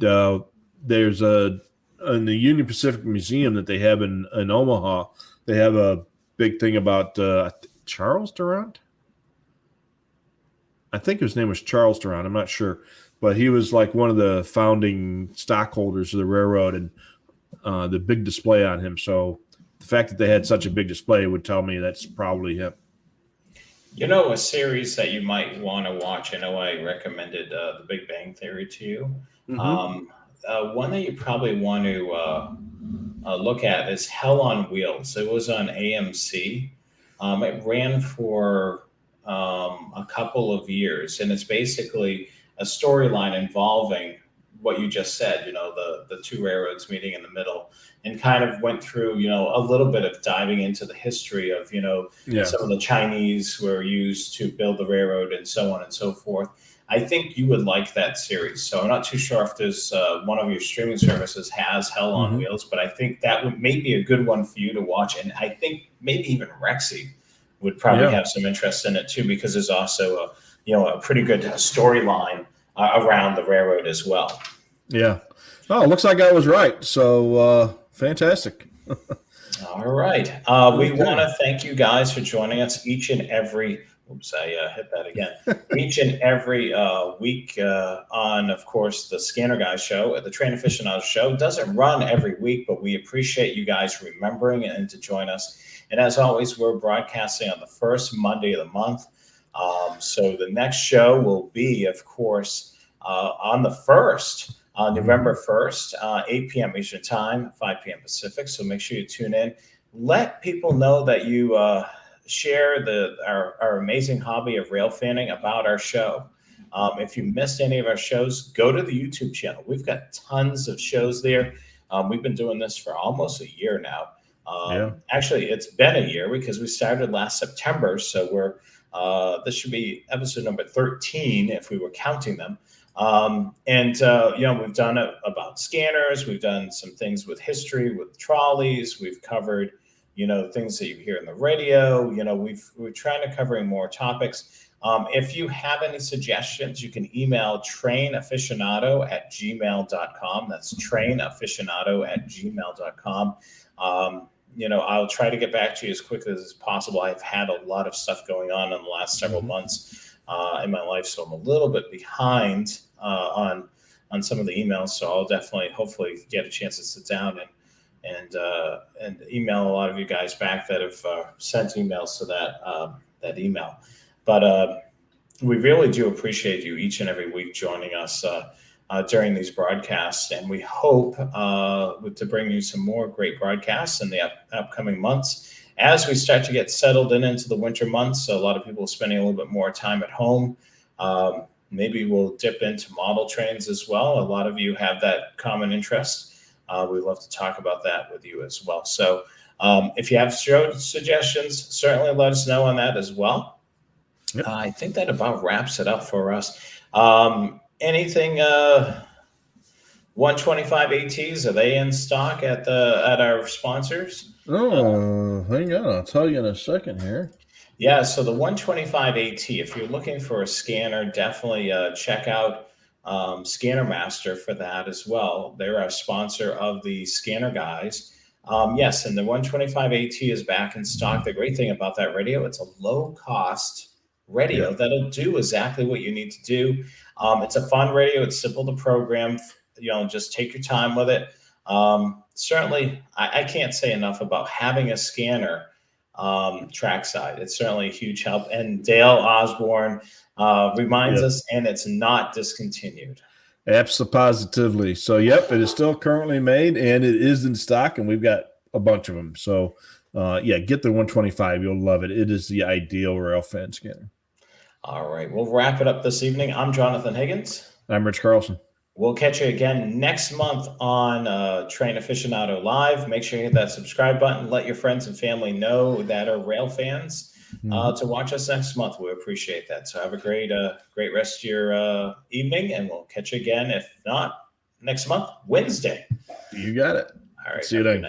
there's in the Union Pacific Museum that they have in Omaha, they have a big thing about Charles Durant. I think his name was Charles Durant. I'm not sure, but he was like one of the founding stockholders of the railroad, and the big display on him. So the fact that they had such a big display would tell me that's probably him. A series that you might want to watch. I know I recommended The Big Bang Theory to you. Mm-hmm. One that you probably want to look at is Hell on Wheels. It was on AMC. It ran for a couple of years, and it's basically a storyline involving what you just said. The two railroads meeting in the middle, and kind of went through a little bit of diving into the history of Yeah. some of the Chinese were used to build the railroad and so on and so forth. I think you would like that series. So I'm not too sure if there's one of your streaming services has Hell on Mm-hmm. Wheels, but I think that would may be a good one for you to watch. And I think maybe even Rexy would probably Yeah. have some interest in it too, because there's also a pretty good storyline around the railroad as well. Yeah. Oh, looks like I was right. So fantastic. All right. We want Okay. to thank you guys for joining us each and every. Oops, I hit that again. Each and every week on, of course, the Scanner Guys show. The Train Aficionado show doesn't run every week, but we appreciate you guys remembering and to join us. And as always, we're broadcasting on the first Monday of the month. So the next show will be, of course, on the first. November 1st, 8 p.m. Eastern Time, 5 p.m. Pacific. So make sure you tune in. Let people know that you share our amazing hobby of rail fanning about our show. If you missed any of our shows, go to the YouTube channel. We've got tons of shows there. We've been doing this for almost a year now. Yeah. Actually, it's been a year because we started last September. So this should be episode number 13 if we were counting them. We've done it about scanners. We've done some things with history, with trolleys. We've covered, things that you hear in the radio. We're trying to cover more topics. If you have any suggestions, you can email trainaficionado@gmail.com. That's trainaficionado@gmail.com. I'll try to get back to you as quickly as possible. I've had a lot of stuff going on in the last several months in my life, so I'm a little bit behind on some of the emails. So I'll definitely, hopefully, get a chance to sit down and email a lot of you guys back that have sent emails to that email. But we really do appreciate you each and every week joining us during these broadcasts, and we hope to bring you some more great broadcasts in the upcoming months. As we start to get settled into the winter months, so a lot of people are spending a little bit more time at home. Maybe we'll dip into model trains as well. A lot of you have that common interest. We'd love to talk about that with you as well. So if you have show suggestions, certainly let us know on that as well. Yep. I think that about wraps it up for us. Anything 125 ATs, are they in stock at our sponsors? Hang on. I'll tell you in a second here. Yeah, so the 125 AT, if you're looking for a scanner, definitely check out Scanner Master for that as well. They're a sponsor of the Scanner Guys. Yes, and the 125 AT is back in stock. The great thing about that radio, it's a low-cost radio that'll do exactly what you need to do. It's a fun radio. It's simple to program. Just take your time with it. Certainly, I can't say enough about having a scanner trackside. It's certainly a huge help. And Dale Osborne reminds us, and it's not discontinued. Absolutely. So, yep, it is still currently made, and it is in stock, and we've got a bunch of them. So, get the 125. You'll love it. It is the ideal rail fan scanner. All right. We'll wrap it up this evening. I'm Jonathan Higgins. I'm Rich Carlson. We'll catch you again next month on Train Aficionado Live. Make sure you hit that subscribe button. Let your friends and family know that are rail fans to watch us next month. We appreciate that. So have a great rest of your evening, and we'll catch you again, if not next month, Wednesday. You got it. All right. See you then.